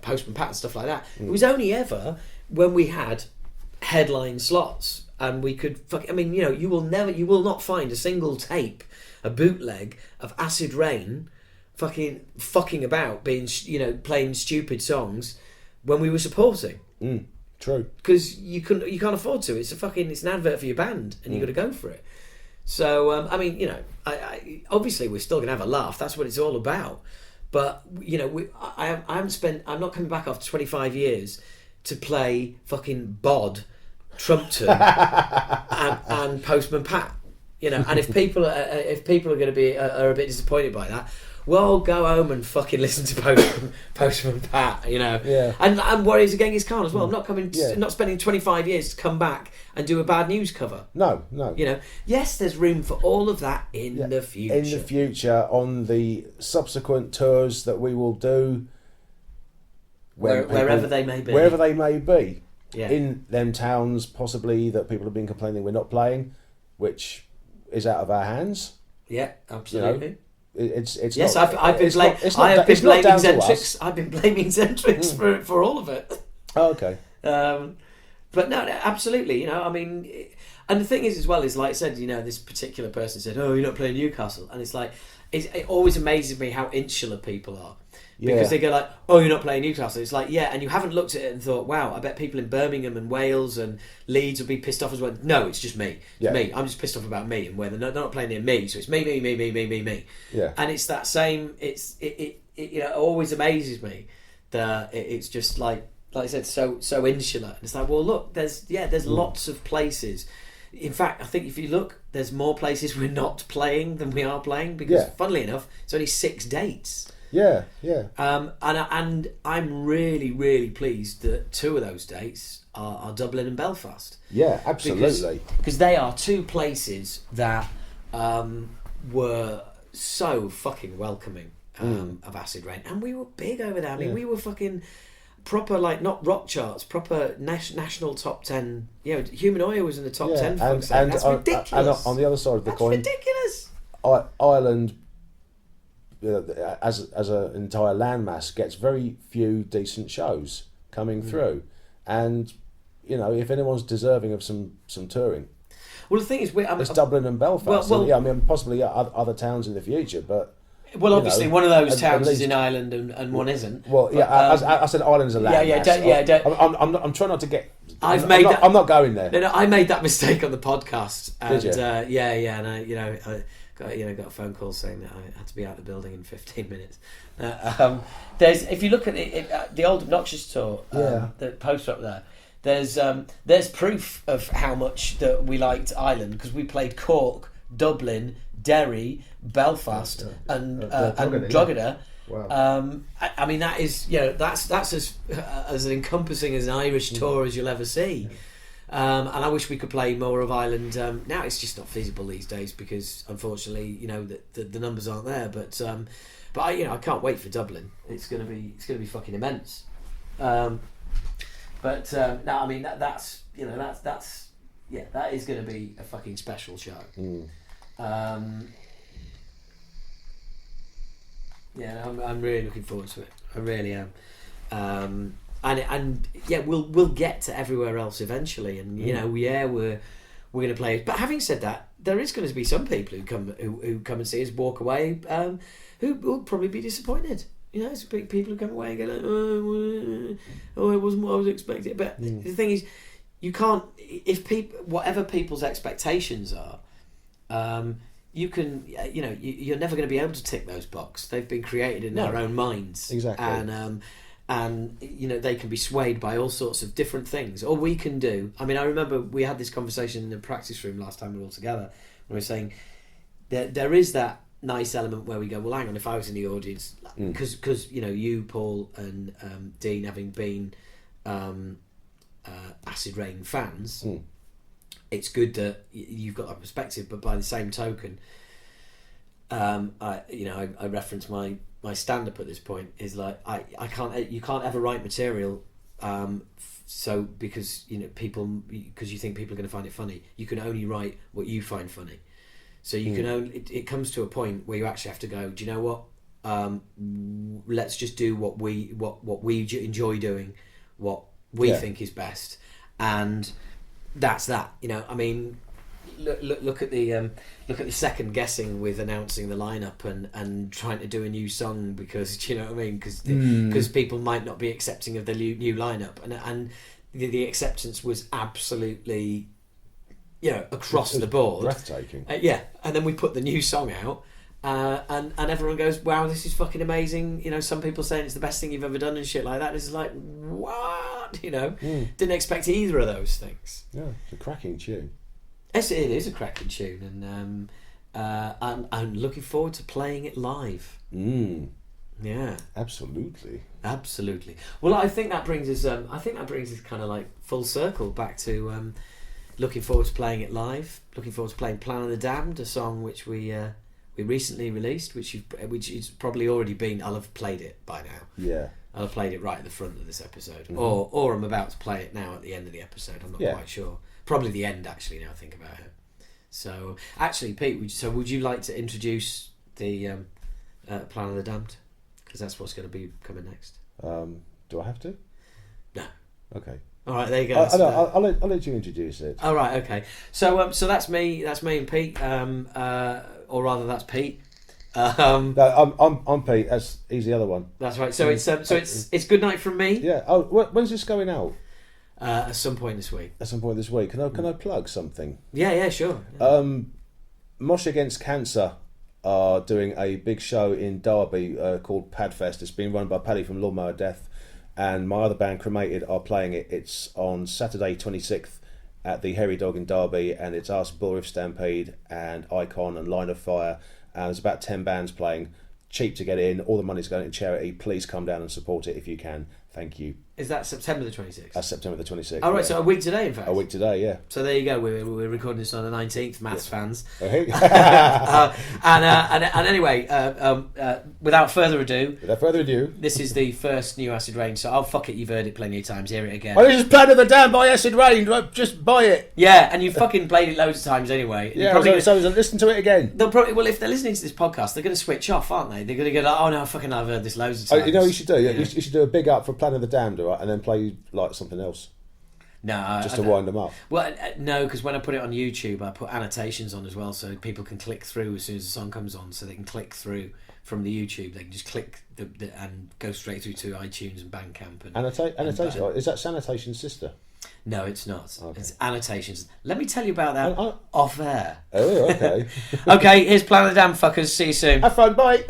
Postman Pat and stuff like that, it was only ever when we had headline slots and we could you will not find a single tape, a bootleg of Acid Rain fucking about being playing stupid songs when we were supporting. True. Because you can't afford to. It's an advert for your band, and you got to go for it. So I obviously we're still gonna have a laugh. That's what it's all about. But I haven't spent. I'm not coming back after 25 years to play fucking Bod, Trumpton, and Postman Pat. And if people are going to be are a bit disappointed by that, well, go home and fucking listen to Postman Pat. Yeah. And Warriors of Genghis Khan as well. I'm not coming, not spending 25 years to come back and do a bad news cover. No. Yes, there's room for all of that in the future. In the future, on the subsequent tours that we will do, wherever they may be. Wherever they may be. Yeah. In them towns, possibly, that people have been complaining we're not playing, which is out of our hands. Yeah, absolutely. It's yes. not, I've been blaming Zentrix. I've been blaming Zentrix for all of it. Oh, okay. But no, absolutely. I mean, and the thing is as well is, like I said, this particular person said, "Oh, you're not playing Newcastle," and it's like it always amazes me how insular people are. Because they go like, "Oh, you're not playing Newcastle." It's like, yeah, and you haven't looked at it and thought, "Wow, I bet people in Birmingham and Wales and Leeds will be pissed off as well." No, it's just me. It's me. I'm just pissed off about me and where they're not playing near me. So it's me. Yeah. And it's that same. It always amazes me that it's just like I said, so insular. And it's like, well, look, there's lots of places. In fact, I think if you look, there's more places we're not playing than we are playing because, funnily enough, it's only 6 dates. Yeah. And I'm really, really pleased that 2 of those dates are Dublin and Belfast. Yeah, absolutely. Because they are 2 places that were so fucking welcoming of Acid Rain, and we were big over there. I mean, we were fucking proper, like, not rock charts, proper national top 10. Human Oil was in the top 10. And that's ridiculous. And on the other side of the coin, ridiculous. Ireland, as an entire landmass, gets very few decent shows coming through, and if anyone's deserving of some touring, well, the thing is, it's Dublin and Belfast. Well, I mean, possibly other towns in the future, but obviously one of those towns is in Ireland and one isn't. Well, but, I said Ireland is a landmass. I'm trying not to get. I'm not going there. No, I made that mistake on the podcast. And, Did you? And I got a phone call saying that I had to be out of the building in 15 minutes. If you look at the old Obnoxious tour, the poster up there, there's proof of how much that we liked Ireland, because we played Cork, Dublin, Derry, Belfast, and Drogheda. Wow. I mean, that is that's as encompassing as an Irish tour as you'll ever see. And I wish we could play more of Ireland. Now it's just not feasible these days because, unfortunately, the numbers aren't there. But I can't wait for Dublin. It's gonna be fucking immense. No, I mean that is gonna be a fucking special show. I'm really looking forward to it. I really am. And we'll get to everywhere else eventually, and we're going to play. But having said that, there is going to be some people who come and see us walk away, who will probably be disappointed. People who come away and go like, oh, it wasn't what I was expecting. But the thing is, you can't, whatever people's expectations are, you can, you're never going to be able to tick those boxes. They've been created in their own minds. Exactly. And they can be swayed by all sorts of different things. All we can do, I mean, I remember we had this conversation in the practice room last time we were all together, when we were saying that there is that nice element where we go, well, hang on, if I was in the audience, because you, Paul, and Dean, having been Acid Rain fans, it's good that you've got that perspective. But by the same token, I reference my stand-up at this point is like you can't ever write material so because you think people are going to find it funny. You can only write what you find funny. So you can only it comes to a point where you actually have to go, do you know what, let's just do what we enjoy doing, what we think is best, and that's that. I mean, look at the second guessing with announcing the lineup and trying to do a new song because, do you know what I mean? Because people might not be accepting of the new lineup, and the acceptance was absolutely across the board, breathtaking. And then we put the new song out, and everyone goes, wow, this is fucking amazing. You know, some people saying it's the best thing you've ever done and shit like that. It's like, what? You know, didn't expect either of those things. Yeah, it's a cracking tune. Yes, it is a cracking tune, and I'm looking forward to playing it live. Yeah, absolutely. Well, I think that brings us. Kind of like full circle back to looking forward to playing it live. Looking forward to playing "Plan of the Damned," a song which we recently released, which is probably already been. I'll have played it by now. Yeah, I'll have played it right at the front of this episode, or I'm about to play it now at the end of the episode. I'm not quite sure. Probably the end, actually. Now I think about it. So, actually, Pete, would you like to introduce the "Plan of the Damned"? Because that's what's going to be coming next. Do I have to? No. Okay. All right, there you go. I'll let you introduce it. All right, okay. So that's me. That's me and Pete. Or rather, that's Pete. No, I'm Pete. He's the other one. That's right. So it's good night from me. Yeah. Oh, when's this going out? At some point this week. At some point this week. Can I plug something? Yeah, sure. Yeah. Mosh Against Cancer are doing a big show in Derby called Padfest. It's been run by Paddy from Lawnmower Death, and my other band Kremated are playing it. It's on Saturday 26th at the Hairy Dog in Derby, and it's us, Bull Riff Stampede and Icon and Line of Fire, and there's about 10 bands playing. Cheap to get in, all the money's going to charity. Please come down and support it if you can. Thank you. Is that September the 26th? That's September the 26th. Oh, right, so a week today, in fact. A week today, yeah. So there you go. We're recording this on the 19th, maths fans. Okay. And anyway, without further ado, this is the first new Acid Rain. So, fuck it, you've heard it plenty of times. Hear it again. Oh, this is Plan of the Damned by Acid Rain. Just buy it. Yeah, and you fucking played it loads of times anyway. Yeah, so listen to it again. They'll probably, well, if they're listening to this podcast, they're going to switch off, aren't they? They're going to go like, oh no, I've heard this loads of times. You know what you should do? Yeah. You should do a big up for Plan of the Damned, all right, and then play like something else. No, just to wind them up. Well, no, because when I put it on YouTube, I put annotations on as well, so people can click through as soon as the song comes on. So they can click through from the YouTube. They can just click and go straight through to iTunes and Bandcamp. And annotation. Is that Sanitation's sister? No, it's not. Okay. It's annotations. Let me tell you about that off air. Oh, okay. Okay, here's Plan of the Damned, fuckers. See you soon. Have fun. Bye.